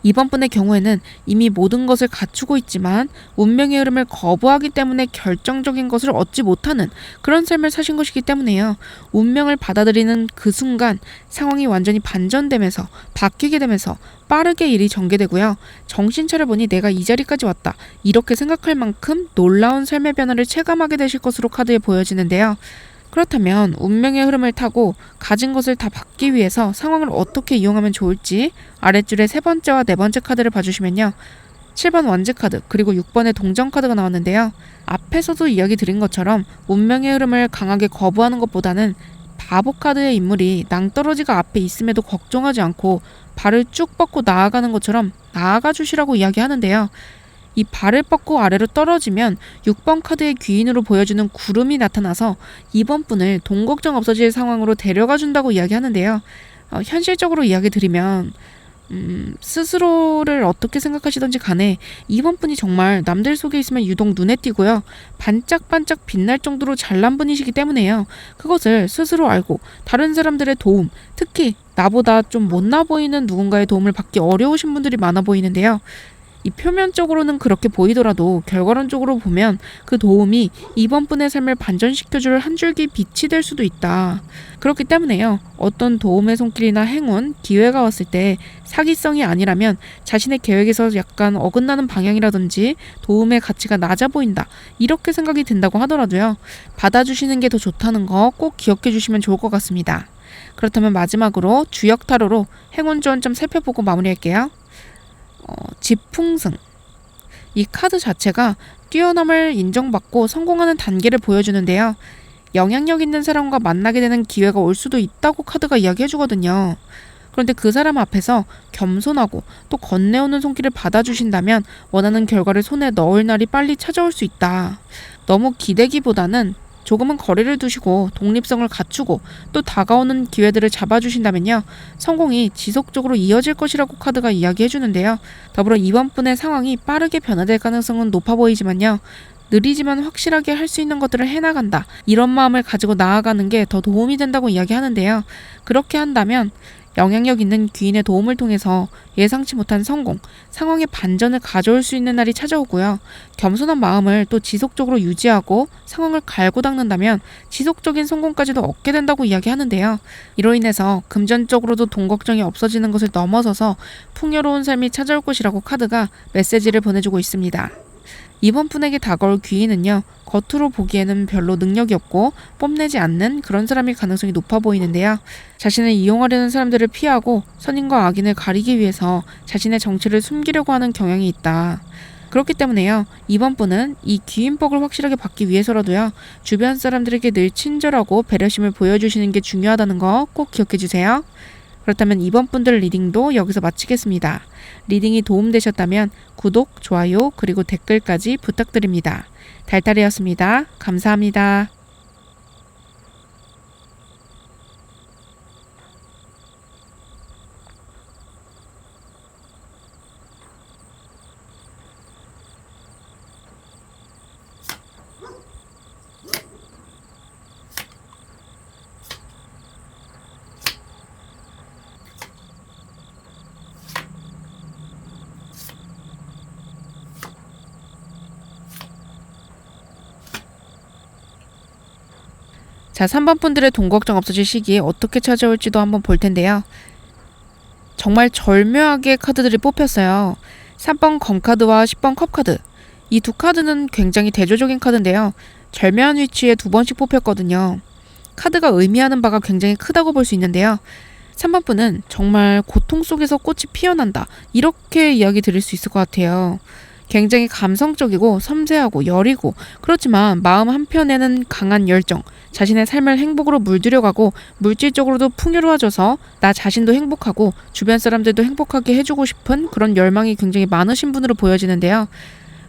이번 분의 경우에는 이미 모든 것을 갖추고 있지만 운명의 흐름을 거부하기 때문에 결정적인 것을 얻지 못하는 그런 삶을 사신 것이기 때문에요. 운명을 받아들이는 그 순간 상황이 완전히 반전되면서 바뀌게 되면서 빠르게 일이 전개되고요. 정신 차려보니 내가 이 자리까지 왔다. 이렇게 생각할 만큼 놀라운 삶의 변화를 체감하게 되실 것으로 카드에 보여지는데요. 그렇다면 운명의 흐름을 타고 가진 것을 다 받기 위해서 상황을 어떻게 이용하면 좋을지 아랫줄에 세 번째와 네 번째 카드를 봐주시면요. 7번 완즈 카드 그리고 6번의 동전 카드가 나왔는데요. 앞에서도 이야기 드린 것처럼 운명의 흐름을 강하게 거부하는 것보다는 바보 카드의 인물이 낭떠러지가 앞에 있음에도 걱정하지 않고 발을 쭉 뻗고 나아가는 것처럼 나아가 주시라고 이야기하는데요. 이 발을 뻗고 아래로 떨어지면 6번 카드의 귀인으로 보여주는 구름이 나타나서 이번 분을 돈 걱정 없어질 상황으로 데려가 준다고 이야기하는데요. 현실적으로 이야기 드리면 스스로를 어떻게 생각하시던지 간에 이번 분이 정말 남들 속에 있으면 유독 눈에 띄고요. 반짝반짝 빛날 정도로 잘난 분이시기 때문에요. 그것을 스스로 알고 다른 사람들의 도움, 특히 나보다 좀 못나 보이는 누군가의 도움을 받기 어려우신 분들이 많아 보이는데요. 이 표면적으로는 그렇게 보이더라도 결과론적으로 보면 그 도움이 이번 분의 삶을 반전시켜줄 한 줄기 빛이 될 수도 있다. 그렇기 때문에요. 어떤 도움의 손길이나 행운, 기회가 왔을 때 사기성이 아니라면 자신의 계획에서 약간 어긋나는 방향이라든지 도움의 가치가 낮아 보인다. 이렇게 생각이 든다고 하더라도요. 받아주시는 게 더 좋다는 거 꼭 기억해 주시면 좋을 것 같습니다. 그렇다면 마지막으로 주역 타로로 행운 조언 좀 살펴보고 마무리할게요. 집풍승. 이 카드 자체가 뛰어남을 인정받고 성공하는 단계를 보여주는데요. 영향력 있는 사람과 만나게 되는 기회가 올 수도 있다고 카드가 이야기해주거든요. 그런데 그 사람 앞에서 겸손하고 또 건네오는 손길을 받아주신다면 원하는 결과를 손에 넣을 날이 빨리 찾아올 수 있다. 너무 기대기보다는 조금은 거리를 두시고 독립성을 갖추고 또 다가오는 기회들을 잡아주신다면요. 성공이 지속적으로 이어질 것이라고 카드가 이야기해주는데요. 더불어 이번 분의 상황이 빠르게 변화될 가능성은 높아 보이지만요. 느리지만 확실하게 할 수 있는 것들을 해나간다. 이런 마음을 가지고 나아가는 게 더 도움이 된다고 이야기하는데요. 그렇게 한다면 영향력 있는 귀인의 도움을 통해서 예상치 못한 성공, 상황의 반전을 가져올 수 있는 날이 찾아오고요. 겸손한 마음을 또 지속적으로 유지하고 상황을 갈고 닦는다면 지속적인 성공까지도 얻게 된다고 이야기하는데요. 이로 인해서 금전적으로도 돈 걱정이 없어지는 것을 넘어서서 풍요로운 삶이 찾아올 것이라고 카드가 메시지를 보내주고 있습니다. 이번 분에게 다가올 귀인은요. 겉으로 보기에는 별로 능력이 없고 뽐내지 않는 그런 사람일 가능성이 높아 보이는데요. 자신을 이용하려는 사람들을 피하고 선인과 악인을 가리기 위해서 자신의 정체를 숨기려고 하는 경향이 있다. 그렇기 때문에요. 이번 분은 이 귀인복을 확실하게 받기 위해서라도요. 주변 사람들에게 늘 친절하고 배려심을 보여주시는 게 중요하다는 거 꼭 기억해 주세요. 그렇다면 이번 분들 리딩도 여기서 마치겠습니다. 리딩이 도움되셨다면 구독, 좋아요, 그리고 댓글까지 부탁드립니다. 달달이었습니다. 감사합니다. 자, 3번 분들의 돈 걱정 없어질 시기에 어떻게 찾아올지도 한번 볼 텐데요. 정말 절묘하게 카드들이 뽑혔어요. 3번 검카드와 10번 컵카드. 이 두 카드는 굉장히 대조적인 카드인데요. 절묘한 위치에 두 번씩 뽑혔거든요. 카드가 의미하는 바가 굉장히 크다고 볼 수 있는데요. 3번 분은 정말 고통 속에서 꽃이 피어난다, 이렇게 이야기 드릴 수 있을 것 같아요. 굉장히 감성적이고 섬세하고 여리고, 그렇지만 마음 한편에는 강한 열정, 자신의 삶을 행복으로 물들여가고 물질적으로도 풍요로워져서 나 자신도 행복하고 주변 사람들도 행복하게 해주고 싶은 그런 열망이 굉장히 많으신 분으로 보여지는데요.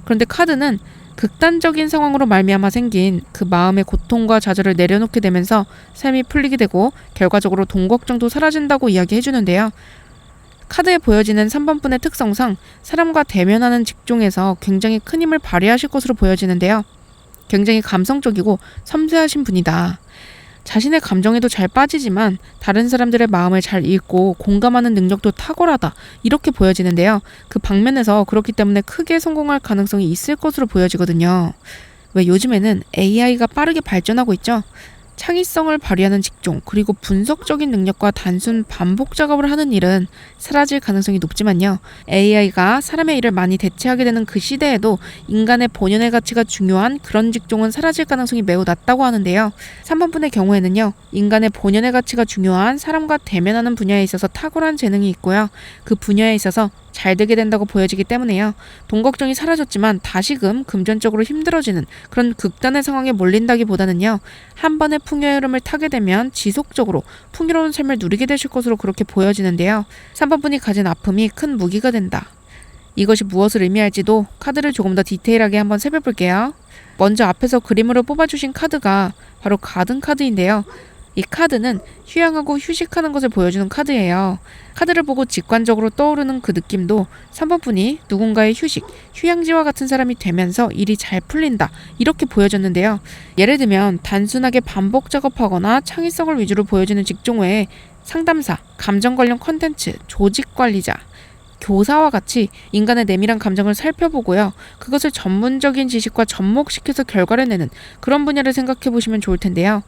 그런데 카드는 극단적인 상황으로 말미암아 생긴 그 마음의 고통과 좌절을 내려놓게 되면서 삶이 풀리게 되고 결과적으로 돈 걱정도 사라진다고 이야기해주는데요. 카드에 보여지는 3번 분의 특성상 사람과 대면하는 직종에서 굉장히 큰 힘을 발휘하실 것으로 보여지는데요. 굉장히 감성적이고 섬세하신 분이다. 자신의 감정에도 잘 빠지지만 다른 사람들의 마음을 잘 읽고 공감하는 능력도 탁월하다, 이렇게 보여지는데요. 그 방면에서 그렇기 때문에 크게 성공할 가능성이 있을 것으로 보여지거든요. 왜 요즘에는 AI가 빠르게 발전하고 있죠. 창의성을 발휘하는 직종, 그리고 분석적인 능력과 단순 반복 작업을 하는 일은 사라질 가능성이 높지만요. AI가 사람의 일을 많이 대체하게 되는 그 시대에도 인간의 본연의 가치가 중요한 그런 직종은 사라질 가능성이 매우 낮다고 하는데요. 3번 분의 경우에는요. 인간의 본연의 가치가 중요한 사람과 대면하는 분야에 있어서 탁월한 재능이 있고요. 그 분야에 있어서 잘 되게 된다고 보여지기 때문에요. 돈 걱정이 사라졌지만 다시금 금전적으로 힘들어지는 그런 극단의 상황에 몰린다기보다는요. 한 번의 풍요의 흐름을 타게 되면 지속적으로 풍요로운 삶을 누리게 되실 것으로 그렇게 보여지는데요. 3번 분이 가진 아픔이 큰 무기가 된다. 이것이 무엇을 의미할지도 카드를 조금 더 디테일하게 한번 살펴볼게요. 먼저 앞에서 그림으로 뽑아주신 카드가 바로 가든 카드인데요. 이 카드는 휴양하고 휴식하는 것을 보여주는 카드예요. 카드를 보고 직관적으로 떠오르는 그 느낌도 3번 분이 누군가의 휴식, 휴양지와 같은 사람이 되면서 일이 잘 풀린다, 이렇게 보여졌는데요. 예를 들면 단순하게 반복 작업하거나 창의성을 위주로 보여주는 직종 외에 상담사, 감정 관련 컨텐츠, 조직 관리자, 교사와 같이 인간의 내밀한 감정을 살펴보고요. 그것을 전문적인 지식과 접목시켜서 결과를 내는 그런 분야를 생각해 보시면 좋을 텐데요.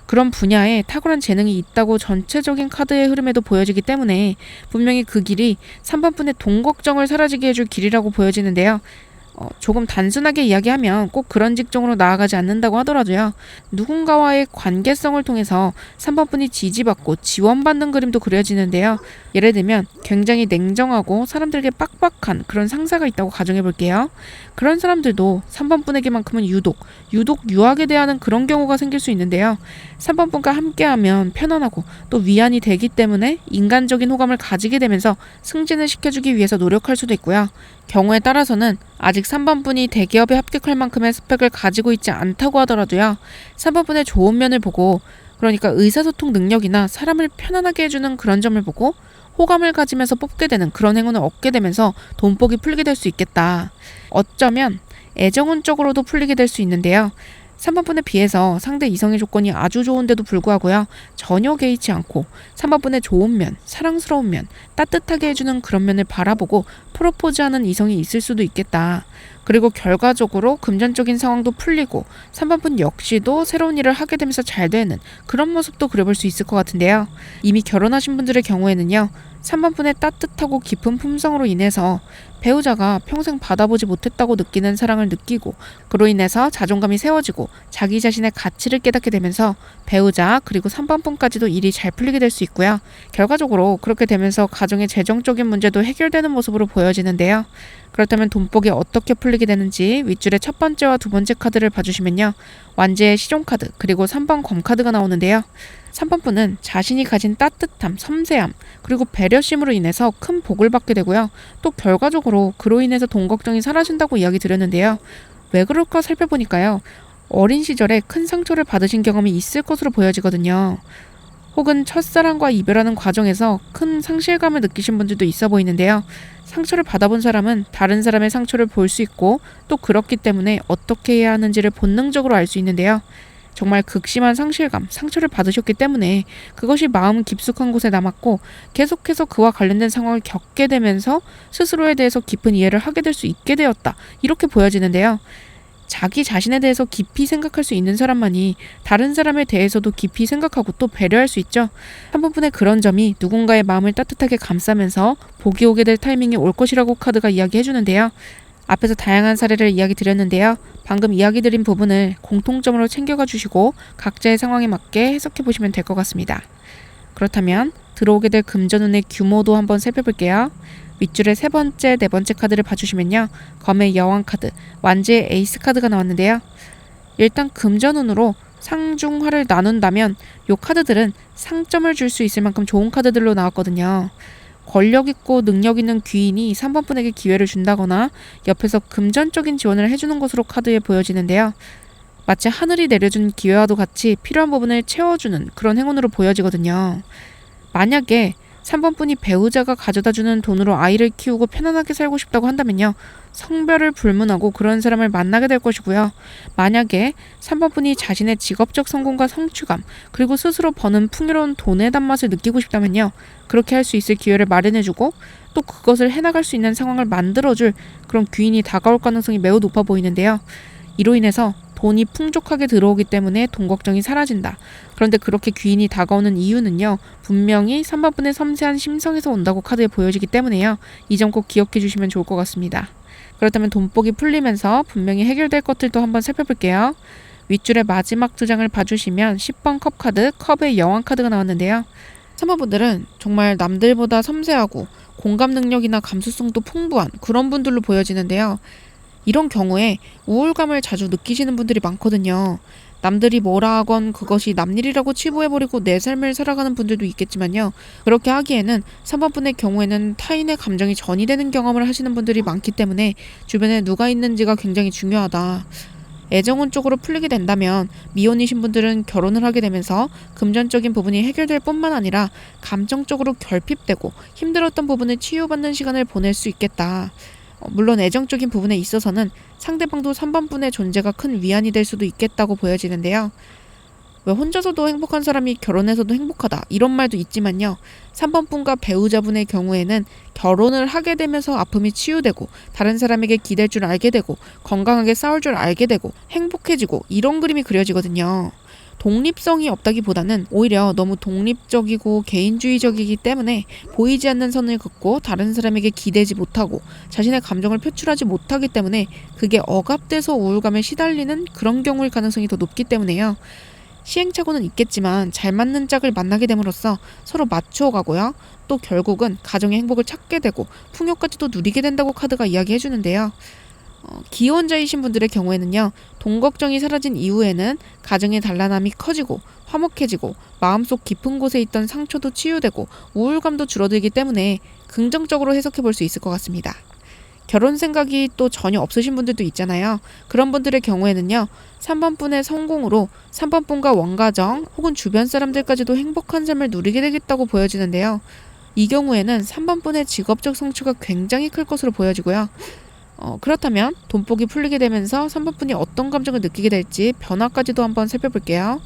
그런 분야에 탁월한 재능이 있다고 전체적인 카드의 흐름에도 보여지기 때문에 분명히 그 길이 3번 분의 돈 걱정을 사라지게 해줄 길이라고 보여지는데요. 조금 단순하게 이야기하면 꼭 그런 직종으로 나아가지 않는다고 하더라도요. 누군가와의 관계성을 통해서 3번 분이 지지받고 지원받는 그림도 그려지는데요. 예를 들면 굉장히 냉정하고 사람들에게 빡빡한 그런 상사가 있다고 가정해 볼게요. 그런 사람들도 3번 분에게만큼은 유독 유하게 대하는 그런 경우가 생길 수 있는데요. 3번 분과 함께하면 편안하고 또 위안이 되기 때문에 인간적인 호감을 가지게 되면서 승진을 시켜주기 위해서 노력할 수도 있고요. 경우에 따라서는 아직 3번 분이 대기업에 합격할 만큼의 스펙을 가지고 있지 않다고 하더라도요. 3번 분의 좋은 면을 보고, 그러니까 의사소통 능력이나 사람을 편안하게 해주는 그런 점을 보고 호감을 가지면서 뽑게 되는 그런 행운을 얻게 되면서 돈복이 풀리게 될 수 있겠다. 어쩌면 애정운적으로도 풀리게 될 수 있는데요. 3번 분에 비해서 상대 이성의 조건이 아주 좋은데도 불구하고요. 전혀 개의치 않고 3번 분의 좋은 면, 사랑스러운 면, 따뜻하게 해주는 그런 면을 바라보고 프로포즈하는 이성이 있을 수도 있겠다. 그리고 결과적으로 금전적인 상황도 풀리고 3번 분 역시도 새로운 일을 하게 되면서 잘 되는 그런 모습도 그려볼 수 있을 것 같은데요. 이미 결혼하신 분들의 경우에는요. 3번 분의 따뜻하고 깊은 품성으로 인해서 배우자가 평생 받아보지 못했다고 느끼는 사랑을 느끼고, 그로 인해서 자존감이 세워지고 자기 자신의 가치를 깨닫게 되면서 배우자 그리고 3번 분까지도 일이 잘 풀리게 될 수 있고요. 결과적으로 그렇게 되면서 가정의 재정적인 문제도 해결되는 모습으로 보여지는데요. 그렇다면 돈복이 어떻게 풀리게 되는지 윗줄의 첫 번째와 두 번째 카드를 봐주시면요. 완제의 시종카드 그리고 3번 검카드가 나오는데요. 3번 분은 자신이 가진 따뜻함, 섬세함, 그리고 배려심으로 인해서 큰 복을 받게 되고요. 또 결과적으로 그로 인해서 돈 걱정이 사라진다고 이야기 드렸는데요. 왜 그럴까 살펴보니까요. 어린 시절에 큰 상처를 받으신 경험이 있을 것으로 보여지거든요. 혹은 첫사랑과 이별하는 과정에서 큰 상실감을 느끼신 분들도 있어 보이는데요. 상처를 받아본 사람은 다른 사람의 상처를 볼 수 있고 또 그렇기 때문에 어떻게 해야 하는지를 본능적으로 알 수 있는데요. 정말 극심한 상실감, 상처를 받으셨기 때문에 그것이 마음 깊숙한 곳에 남았고 계속해서 그와 관련된 상황을 겪게 되면서 스스로에 대해서 깊은 이해를 하게 될 수 있게 되었다. 이렇게 보여지는데요. 자기 자신에 대해서 깊이 생각할 수 있는 사람만이 다른 사람에 대해서도 깊이 생각하고 또 배려할 수 있죠. 3번분의 그런 점이 누군가의 마음을 따뜻하게 감싸면서 복이 오게 될 타이밍이 올 것이라고 카드가 이야기해주는데요. 앞에서 다양한 사례를 이야기 드렸는데요. 방금 이야기 드린 부분을 공통점으로 챙겨가 주시고 각자의 상황에 맞게 해석해 보시면 될 것 같습니다. 그렇다면 들어오게 될 금전운의 규모도 한번 살펴볼게요. 윗줄의 세 번째, 네 번째 카드를 봐주시면요. 검의 여왕 카드, 완지의 에이스 카드가 나왔는데요. 일단 금전운으로 상중하를 나눈다면 이 카드들은 상점을 줄 수 있을 만큼 좋은 카드들로 나왔거든요. 권력 있고 능력 있는 귀인이 3번분에게 기회를 준다거나 옆에서 금전적인 지원을 해주는 것으로 카드에 보여지는데요. 마치 하늘이 내려준 기회와도 같이 필요한 부분을 채워주는 그런 행운으로 보여지거든요. 만약에 3번분이 배우자가 가져다주는 돈으로 아이를 키우고 편안하게 살고 싶다고 한다면요. 성별을 불문하고 그런 사람을 만나게 될 것이고요. 만약에 3번분이 자신의 직업적 성공과 성취감 그리고 스스로 버는 풍요로운 돈의 단맛을 느끼고 싶다면요. 그렇게 할 수 있을 기회를 마련해주고 또 그것을 해나갈 수 있는 상황을 만들어줄 그런 귀인이 다가올 가능성이 매우 높아 보이는데요. 이로 인해서 돈이 풍족하게 들어오기 때문에 돈 걱정이 사라진다. 그런데 그렇게 귀인이 다가오는 이유는요. 분명히 3번분의 섬세한 심성에서 온다고 카드에 보여지기 때문에요. 이 점 꼭 기억해 주시면 좋을 것 같습니다. 그렇다면 돈복이 풀리면서 분명히 해결될 것들도 한번 살펴볼게요. 윗줄의 마지막 두 장을 봐주시면 10번 컵 카드, 컵의 여왕 카드가 나왔는데요. 3번분들은 정말 남들보다 섬세하고 공감 능력이나 감수성도 풍부한 그런 분들로 보여지는데요. 이런 경우에 우울감을 자주 느끼시는 분들이 많거든요. 남들이 뭐라 하건 그것이 남일이라고 치부해버리고 내 삶을 살아가는 분들도 있겠지만요. 그렇게 하기에는 3번분의 경우에는 타인의 감정이 전이되는 경험을 하시는 분들이 많기 때문에 주변에 누가 있는지가 굉장히 중요하다. 애정운 쪽으로 풀리게 된다면 미혼이신 분들은 결혼을 하게 되면서 금전적인 부분이 해결될 뿐만 아니라 감정적으로 결핍되고 힘들었던 부분을 치유받는 시간을 보낼 수 있겠다. 물론 애정적인 부분에 있어서는 상대방도 3번분의 존재가 큰 위안이 될 수도 있겠다고 보여지는데요. 왜 혼자서도 행복한 사람이 결혼해서도 행복하다 이런 말도 있지만요. 3번분과 배우자분의 경우에는 결혼을 하게 되면서 아픔이 치유되고 다른 사람에게 기댈 줄 알게 되고 건강하게 싸울 줄 알게 되고 행복해지고 이런 그림이 그려지거든요. 독립성이 없다기보다는 오히려 너무 독립적이고 개인주의적이기 때문에 보이지 않는 선을 긋고 다른 사람에게 기대지 못하고 자신의 감정을 표출하지 못하기 때문에 그게 억압돼서 우울감에 시달리는 그런 경우일 가능성이 더 높기 때문에요. 시행착오는 있겠지만 잘 맞는 짝을 만나게 됨으로써 서로 맞추어가고요. 또 결국은 가정의 행복을 찾게 되고 풍요까지도 누리게 된다고 카드가 이야기해주는데요. 기혼자이신 분들의 경우에는요. 돈 걱정이 사라진 이후에는 가정의 단란함이 커지고 화목해지고 마음속 깊은 곳에 있던 상처도 치유되고 우울감도 줄어들기 때문에 긍정적으로 해석해 볼 수 있을 것 같습니다. 결혼 생각이 또 전혀 없으신 분들도 있잖아요. 그런 분들의 경우에는요. 3번분의 성공으로 3번분과 원가정 혹은 주변 사람들까지도 행복한 삶을 누리게 되겠다고 보여지는데요. 이 경우에는 3번분의 직업적 성취가 굉장히 클 것으로 보여지고요. 그렇다면 돈복이 풀리게 되면서 3번분이 어떤 감정을 느끼게 될지 변화까지도 한번 살펴볼게요.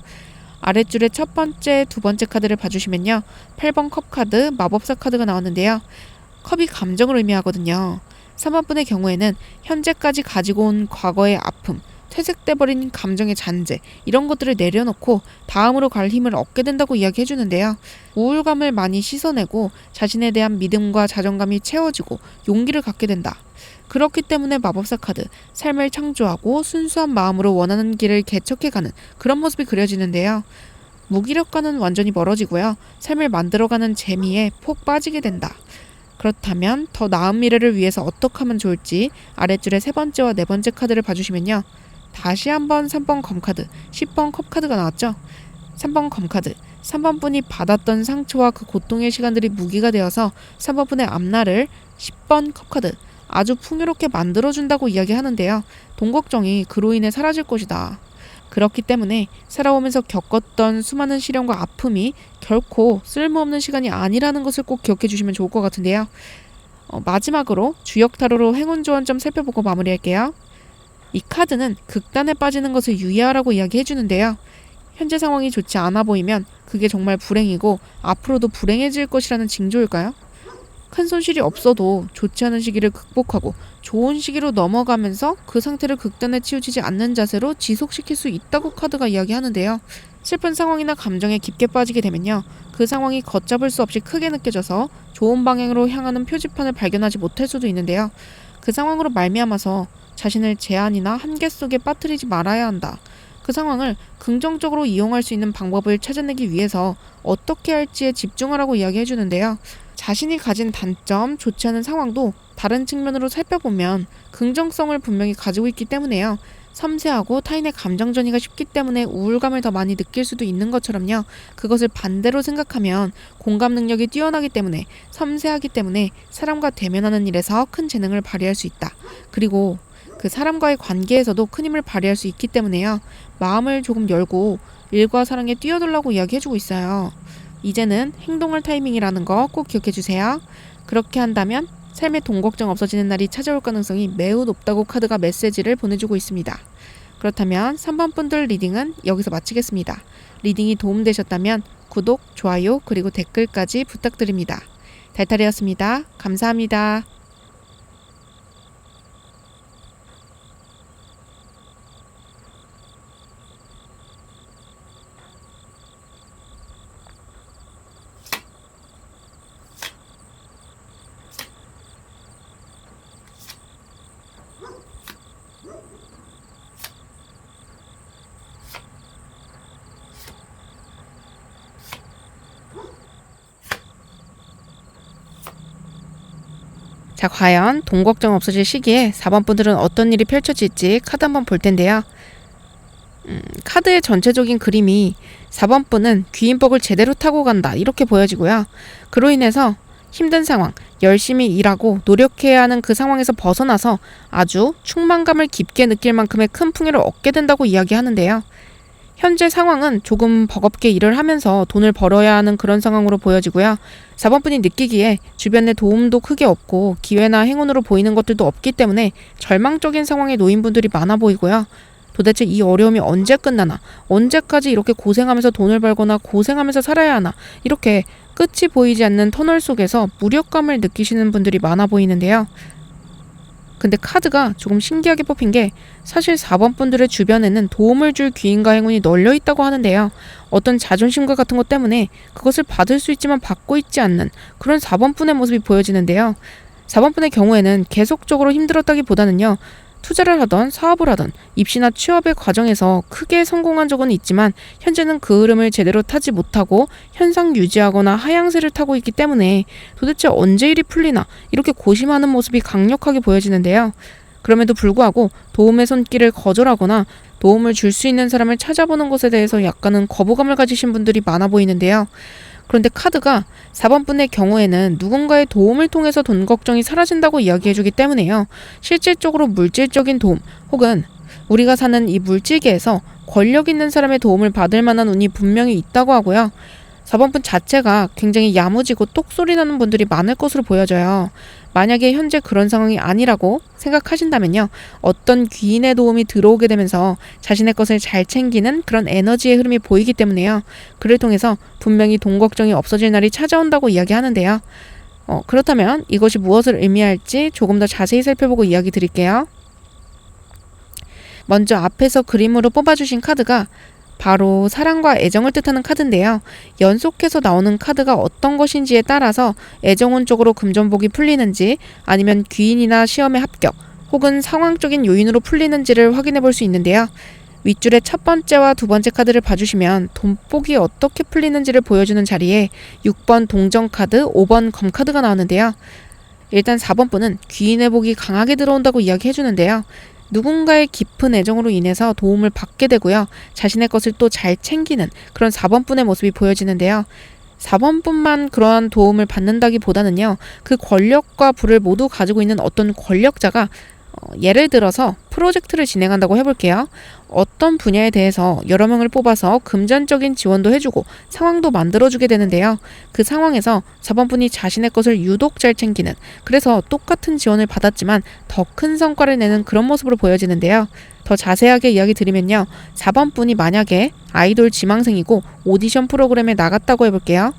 아랫줄의 첫 번째, 두 번째 카드를 봐주시면요. 8번 컵 카드, 마법사 카드가 나왔는데요. 컵이 감정을 의미하거든요. 3번분의 경우에는 현재까지 가지고 온 과거의 아픔, 퇴색돼버린 감정의 잔재 이런 것들을 내려놓고 다음으로 갈 힘을 얻게 된다고 이야기해주는데요. 우울감을 많이 씻어내고 자신에 대한 믿음과 자존감이 채워지고 용기를 갖게 된다. 그렇기 때문에 마법사 카드, 삶을 창조하고 순수한 마음으로 원하는 길을 개척해가는 그런 모습이 그려지는데요. 무기력과는 완전히 멀어지고요. 삶을 만들어가는 재미에 폭 빠지게 된다. 그렇다면 더 나은 미래를 위해서 어떻게 하면 좋을지 아랫줄의 세 번째와 네 번째 카드를 봐주시면요. 다시 한번 3번 검카드, 10번 컵카드가 나왔죠. 3번 검카드, 3번분이 받았던 상처와 그 고통의 시간들이 무기가 되어서 3번분의 앞날을 10번 컵카드, 아주 풍요롭게 만들어준다고 이야기하는데요. 돈 걱정이 그로 인해 사라질 것이다. 그렇기 때문에 살아오면서 겪었던 수많은 시련과 아픔이 결코 쓸모없는 시간이 아니라는 것을 꼭 기억해 주시면 좋을 것 같은데요. 마지막으로 주역 타로로 행운 조언 좀 살펴보고 마무리할게요. 이 카드는 극단에 빠지는 것을 유의하라고 이야기해 주는데요. 현재 상황이 좋지 않아 보이면 그게 정말 불행이고 앞으로도 불행해질 것이라는 징조일까요? 큰 손실이 없어도 좋지 않은 시기를 극복하고 좋은 시기로 넘어가면서 그 상태를 극단에 치우치지 않는 자세로 지속시킬 수 있다고 카드가 이야기하는데요. 슬픈 상황이나 감정에 깊게 빠지게 되면요, 그 상황이 걷잡을 수 없이 크게 느껴져서 좋은 방향으로 향하는 표지판을 발견하지 못할 수도 있는데요. 그 상황으로 말미암아서 자신을 제한이나 한계 속에 빠뜨리지 말아야 한다. 그 상황을 긍정적으로 이용할 수 있는 방법을 찾아내기 위해서 어떻게 할지에 집중하라고 이야기해 주는데요. 자신이 가진 단점, 좋지 않은 상황도 다른 측면으로 살펴보면 긍정성을 분명히 가지고 있기 때문에요. 섬세하고 타인의 감정 전이가 쉽기 때문에 우울감을 더 많이 느낄 수도 있는 것처럼요. 그것을 반대로 생각하면 공감 능력이 뛰어나기 때문에, 섬세하기 때문에 사람과 대면하는 일에서 큰 재능을 발휘할 수 있다. 그리고 그 사람과의 관계에서도 큰 힘을 발휘할 수 있기 때문에요. 마음을 조금 열고 일과 사랑에 뛰어들라고 이야기해주고 있어요. 이제는 행동할 타이밍이라는 거 꼭 기억해주세요. 그렇게 한다면 삶의 돈 걱정 없어지는 날이 찾아올 가능성이 매우 높다고 카드가 메시지를 보내주고 있습니다. 그렇다면 3번 분들 리딩은 여기서 마치겠습니다. 리딩이 도움되셨다면 구독, 좋아요, 그리고 댓글까지 부탁드립니다. 달달이었습니다. 감사합니다. 자, 과연 돈 걱정 없어질 시기에 4번 분들은 어떤 일이 펼쳐질지 카드 한번 볼 텐데요. 카드의 전체적인 그림이 4번 분은 귀인복을 제대로 타고 간다 이렇게 보여지고요. 그로 인해서 힘든 상황, 열심히 일하고 노력해야 하는 그 상황에서 벗어나서 아주 충만감을 깊게 느낄 만큼의 큰 풍요를 얻게 된다고 이야기하는데요. 현재 상황은 조금 버겁게 일을 하면서 돈을 벌어야 하는 그런 상황으로 보여지고요. 4번 분이 느끼기에 주변에 도움도 크게 없고 기회나 행운으로 보이는 것들도 없기 때문에 절망적인 상황에 놓인 분들이 많아 보이고요. 도대체 이 어려움이 언제 끝나나, 언제까지 이렇게 고생하면서 돈을 벌거나 고생하면서 살아야 하나, 이렇게 끝이 보이지 않는 터널 속에서 무력감을 느끼시는 분들이 많아 보이는데요. 근데 카드가 조금 신기하게 뽑힌 게 사실 4번 분들의 주변에는 도움을 줄 귀인과 행운이 널려 있다고 하는데요. 어떤 자존심과 같은 것 때문에 그것을 받을 수 있지만 받고 있지 않는 그런 4번 분의 모습이 보여지는데요. 4번 분의 경우에는 계속적으로 힘들었다기보다는요, 투자를 하던 사업을 하던 입시나 취업의 과정에서 크게 성공한 적은 있지만 현재는 그 흐름을 제대로 타지 못하고 현상 유지하거나 하향세를 타고 있기 때문에 도대체 언제 일이 풀리나 이렇게 고심하는 모습이 강력하게 보여지는데요. 그럼에도 불구하고 도움의 손길을 거절하거나 도움을 줄 수 있는 사람을 찾아보는 것에 대해서 약간은 거부감을 가지신 분들이 많아 보이는데요. 그런데 카드가 4번 분의 경우에는 누군가의 도움을 통해서 돈 걱정이 사라진다고 이야기해주기 때문에요. 실질적으로 물질적인 도움 혹은 우리가 사는 이 물질계에서 권력 있는 사람의 도움을 받을 만한 운이 분명히 있다고 하고요. 4번 분 자체가 굉장히 야무지고 똑소리 나는 분들이 많을 것으로 보여져요. 만약에 현재 그런 상황이 아니라고 생각하신다면요, 어떤 귀인의 도움이 들어오게 되면서 자신의 것을 잘 챙기는 그런 에너지의 흐름이 보이기 때문에요. 그를 통해서 분명히 돈 걱정이 없어질 날이 찾아온다고 이야기하는데요. 그렇다면 이것이 무엇을 의미할지 조금 더 자세히 살펴보고 이야기 드릴게요. 먼저 앞에서 그림으로 뽑아주신 카드가 바로 사랑과 애정을 뜻하는 카드인데요. 연속해서 나오는 카드가 어떤 것인지에 따라서 애정운 쪽으로 금전복이 풀리는지 아니면 귀인이나 시험에 합격 혹은 상황적인 요인으로 풀리는지를 확인해 볼 수 있는데요. 윗줄의 첫 번째와 두 번째 카드를 봐주시면 돈복이 어떻게 풀리는지를 보여주는 자리에 6번 동전카드, 5번 검카드가 나오는데요. 일단 4번 분은 귀인의 복이 강하게 들어온다고 이야기해주는데요. 누군가의 깊은 애정으로 인해서 도움을 받게 되고요. 자신의 것을 또 잘 챙기는 그런 4번 분의 모습이 보여지는데요. 4번 분만 그러한 도움을 받는다기보다는요, 그 권력과 부를 모두 가지고 있는 어떤 권력자가 예를 들어서 프로젝트를 진행한다고 해볼게요. 어떤 분야에 대해서 여러 명을 뽑아서 금전적인 지원도 해주고 상황도 만들어주게 되는데요. 그 상황에서 4번 분이 자신의 것을 유독 잘 챙기는, 그래서 똑같은 지원을 받았지만 더 큰 성과를 내는 그런 모습으로 보여지는데요. 더 자세하게 이야기 드리면요, 4번 분이 만약에 아이돌 지망생이고 오디션 프로그램에 나갔다고 해볼게요.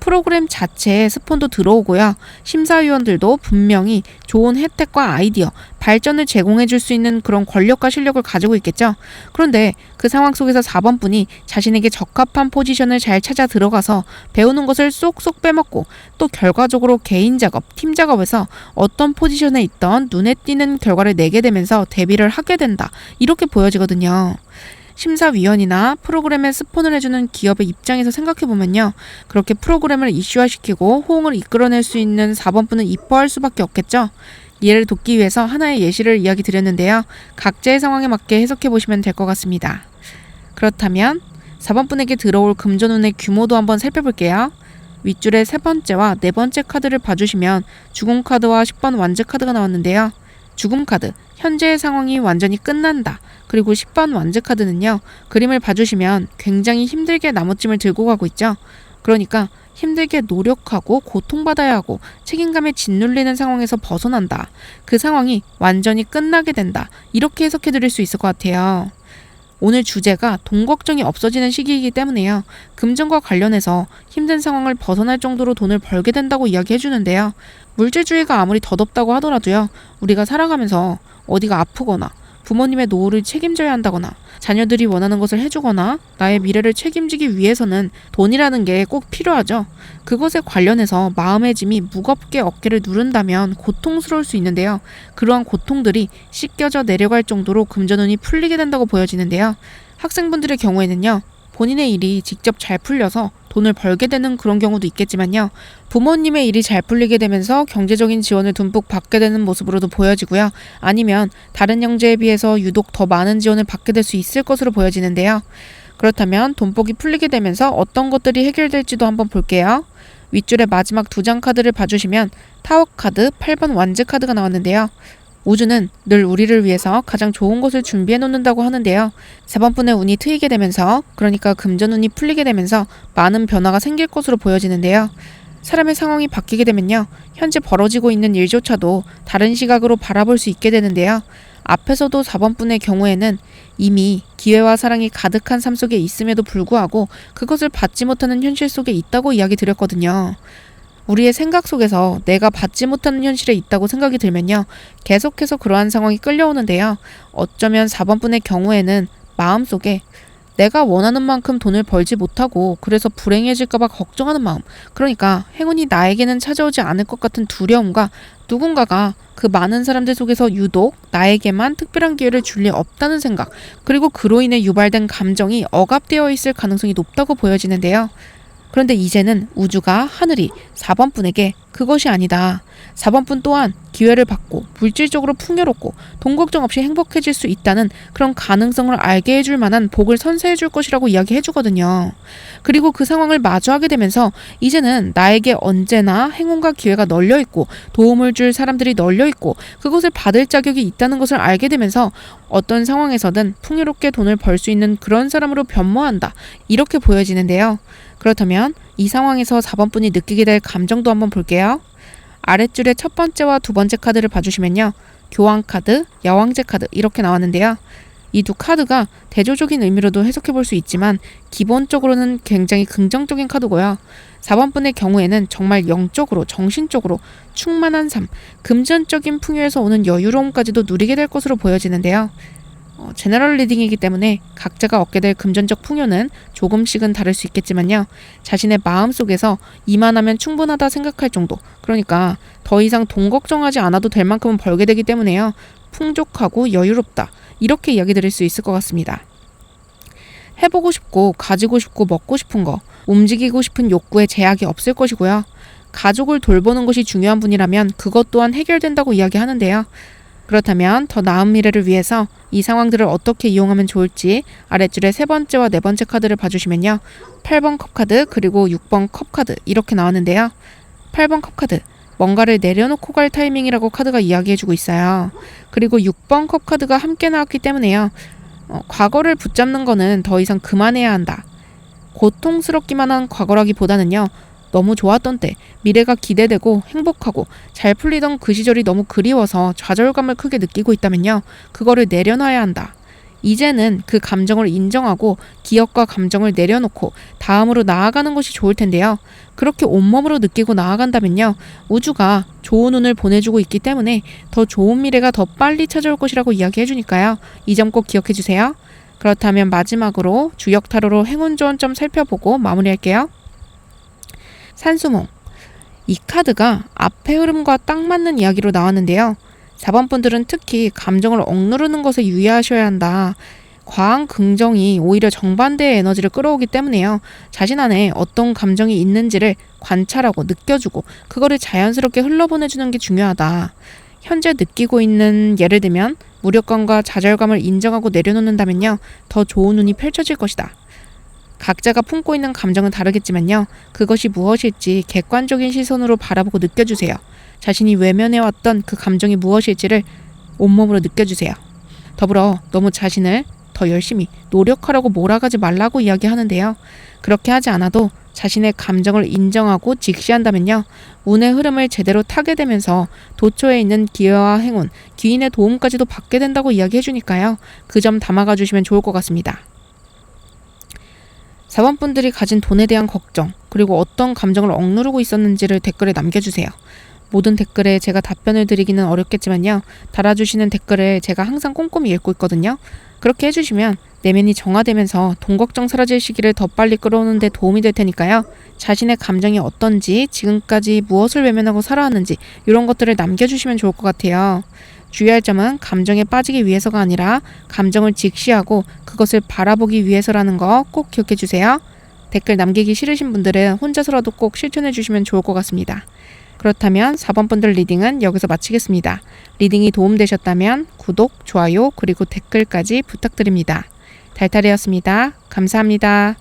프로그램 자체에 스폰도 들어오고요. 심사위원들도 분명히 좋은 혜택과 아이디어, 발전을 제공해 줄 수 있는 그런 권력과 실력을 가지고 있겠죠. 그런데 그 상황 속에서 4번 분이 자신에게 적합한 포지션을 잘 찾아 들어가서 배우는 것을 쏙쏙 빼먹고 또 결과적으로 개인 작업, 팀 작업에서 어떤 포지션에 있던 눈에 띄는 결과를 내게 되면서 대비를 하게 된다. 이렇게 보여지거든요. 심사위원이나 프로그램에 스폰을 해주는 기업의 입장에서 생각해보면요. 그렇게 프로그램을 이슈화시키고 호응을 이끌어낼 수 있는 4번 분은 이뻐할 수밖에 없겠죠. 이해를 돕기 위해서 하나의 예시를 이야기 드렸는데요. 각자의 상황에 맞게 해석해보시면 될 것 같습니다. 그렇다면 4번 분에게 들어올 금전운의 규모도 한번 살펴볼게요. 윗줄의 세 번째와 네 번째 카드를 봐주시면 죽음 카드와 10번 완즈 카드가 나왔는데요. 죽음 카드, 현재의 상황이 완전히 끝난다. 그리고 10번 완즈 카드는요. 그림을 봐주시면 굉장히 힘들게 나무찜을 들고 가고 있죠. 그러니까 힘들게 노력하고 고통받아야 하고 책임감에 짓눌리는 상황에서 벗어난다. 그 상황이 완전히 끝나게 된다. 이렇게 해석해 드릴 수 있을 것 같아요. 오늘 주제가 돈 걱정이 없어지는 시기이기 때문에요. 금전과 관련해서 힘든 상황을 벗어날 정도로 돈을 벌게 된다고 이야기해 주는데요. 물질주의가 아무리 덧없다고 하더라도요. 우리가 살아가면서 어디가 아프거나 부모님의 노후를 책임져야 한다거나 자녀들이 원하는 것을 해주거나 나의 미래를 책임지기 위해서는 돈이라는 게 꼭 필요하죠. 그것에 관련해서 마음의 짐이 무겁게 어깨를 누른다면 고통스러울 수 있는데요. 그러한 고통들이 씻겨져 내려갈 정도로 금전운이 풀리게 된다고 보여지는데요. 학생분들의 경우에는요. 본인의 일이 직접 잘 풀려서 돈을 벌게 되는 그런 경우도 있겠지만요. 부모님의 일이 잘 풀리게 되면서 경제적인 지원을 듬뿍 받게 되는 모습으로도 보여지고요. 아니면 다른 형제에 비해서 유독 더 많은 지원을 받게 될 수 있을 것으로 보여지는데요. 그렇다면 돈복이 풀리게 되면서 어떤 것들이 해결될지도 한번 볼게요. 윗줄의 마지막 두 장 카드를 봐주시면 타워 카드, 8번 완즈 카드가 나왔는데요. 우주는 늘 우리를 위해서 가장 좋은 것을 준비해 놓는다고 하는데요. 4번 분의 운이 트이게 되면서 그러니까 금전운이 풀리게 되면서 많은 변화가 생길 것으로 보여지는데요. 사람의 상황이 바뀌게 되면요. 현재 벌어지고 있는 일조차도 다른 시각으로 바라볼 수 있게 되는데요. 앞에서도 4번 분의 경우에는 이미 기회와 사랑이 가득한 삶 속에 있음에도 불구하고 그것을 받지 못하는 현실 속에 있다고 이야기 드렸거든요. 우리의 생각 속에서 내가 받지 못하는 현실에 있다고 생각이 들면요. 계속해서 그러한 상황이 끌려오는데요. 어쩌면 4번 분의 경우에는 마음속에 내가 원하는 만큼 돈을 벌지 못하고 그래서 불행해질까봐 걱정하는 마음, 그러니까 행운이 나에게는 찾아오지 않을 것 같은 두려움과 누군가가 그 많은 사람들 속에서 유독 나에게만 특별한 기회를 줄 리 없다는 생각, 그리고 그로 인해 유발된 감정이 억압되어 있을 가능성이 높다고 보여지는데요. 그런데 이제는 우주가 하늘이 4번 분에게 그것이 아니다. 4번 분 또한 기회를 받고 물질적으로 풍요롭고 돈 걱정 없이 행복해질 수 있다는 그런 가능성을 알게 해줄 만한 복을 선사해 줄 것이라고 이야기해 주거든요. 그리고 그 상황을 마주하게 되면서 이제는 나에게 언제나 행운과 기회가 널려 있고 도움을 줄 사람들이 널려 있고 그것을 받을 자격이 있다는 것을 알게 되면서 어떤 상황에서든 풍요롭게 돈을 벌 수 있는 그런 사람으로 변모한다. 이렇게 보여지는데요. 그렇다면 이 상황에서 4번 분이 느끼게 될 감정도 한번 볼게요. 아랫줄의 첫 번째와 두 번째 카드를 봐주시면요. 교황 카드, 여왕제 카드 이렇게 나왔는데요. 이 두 카드가 대조적인 의미로도 해석해 볼 수 있지만 기본적으로는 굉장히 긍정적인 카드고요. 4번 분의 경우에는 정말 영적으로, 정신적으로 충만한 삶, 금전적인 풍요에서 오는 여유로움까지도 누리게 될 것으로 보여지는데요. 제너럴 리딩이기 때문에 각자가 얻게 될 금전적 풍요는 조금씩은 다를 수 있겠지만요. 자신의 마음속에서 이만하면 충분하다 생각할 정도, 그러니까 더 이상 돈 걱정하지 않아도 될 만큼은 벌게 되기 때문에요. 풍족하고 여유롭다. 이렇게 이야기 드릴 수 있을 것 같습니다. 해보고 싶고 가지고 싶고 먹고 싶은 거, 움직이고 싶은 욕구에 제약이 없을 것이고요. 가족을 돌보는 것이 중요한 분이라면 그것 또한 해결된다고 이야기하는데요. 그렇다면 더 나은 미래를 위해서 이 상황들을 어떻게 이용하면 좋을지 아랫줄의 세 번째와 네 번째 카드를 봐주시면요. 8번 컵 카드 그리고 6번 컵 카드 이렇게 나왔는데요. 8번 컵 카드, 뭔가를 내려놓고 갈 타이밍이라고 카드가 이야기해주고 있어요. 그리고 6번 컵 카드가 함께 나왔기 때문에요. 과거를 붙잡는 거는 더 이상 그만해야 한다. 고통스럽기만 한 과거라기보다는요. 너무 좋았던 때, 미래가 기대되고 행복하고 잘 풀리던 그 시절이 너무 그리워서 좌절감을 크게 느끼고 있다면요. 그거를 내려놔야 한다. 이제는 그 감정을 인정하고 기억과 감정을 내려놓고 다음으로 나아가는 것이 좋을 텐데요. 그렇게 온몸으로 느끼고 나아간다면요. 우주가 좋은 운을 보내주고 있기 때문에 더 좋은 미래가 더 빨리 찾아올 것이라고 이야기해 주니까요. 이 점 꼭 기억해 주세요. 그렇다면 마지막으로 주역 타로로 행운 좋은 점 살펴보고 마무리할게요. 산수몽. 이 카드가 앞의 흐름과 딱 맞는 이야기로 나왔는데요. 4번 분들은 특히 감정을 억누르는 것에 유의하셔야 한다. 과한 긍정이 오히려 정반대의 에너지를 끌어오기 때문에요. 자신 안에 어떤 감정이 있는지를 관찰하고 느껴주고 그거를 자연스럽게 흘러보내주는 게 중요하다. 현재 느끼고 있는, 예를 들면 무력감과 좌절감을 인정하고 내려놓는다면요. 더 좋은 운이 펼쳐질 것이다. 각자가 품고 있는 감정은 다르겠지만요. 그것이 무엇일지 객관적인 시선으로 바라보고 느껴주세요. 자신이 외면해왔던 그 감정이 무엇일지를 온몸으로 느껴주세요. 더불어 너무 자신을 더 열심히 노력하라고 몰아가지 말라고 이야기하는데요. 그렇게 하지 않아도 자신의 감정을 인정하고 직시한다면요. 운의 흐름을 제대로 타게 되면서 도처에 있는 기회와 행운, 귀인의 도움까지도 받게 된다고 이야기해 주니까요. 그 점 담아가 주시면 좋을 것 같습니다. 4번 분들이 가진 돈에 대한 걱정, 그리고 어떤 감정을 억누르고 있었는지를 댓글에 남겨주세요. 모든 댓글에 제가 답변을 드리기는 어렵겠지만요. 달아주시는 댓글을 제가 항상 꼼꼼히 읽고 있거든요. 그렇게 해주시면 내면이 정화되면서 돈 걱정 사라질 시기를 더 빨리 끌어오는 데 도움이 될 테니까요. 자신의 감정이 어떤지, 지금까지 무엇을 외면하고 살아왔는지 이런 것들을 남겨주시면 좋을 것 같아요. 주의할 점은 감정에 빠지기 위해서가 아니라 감정을 직시하고 그것을 바라보기 위해서라는 거 꼭 기억해 주세요. 댓글 남기기 싫으신 분들은 혼자서라도 꼭 실천해 주시면 좋을 것 같습니다. 그렇다면 4번 분들 리딩은 여기서 마치겠습니다. 리딩이 도움되셨다면 구독, 좋아요, 그리고 댓글까지 부탁드립니다. 달달이었습니다. 감사합니다.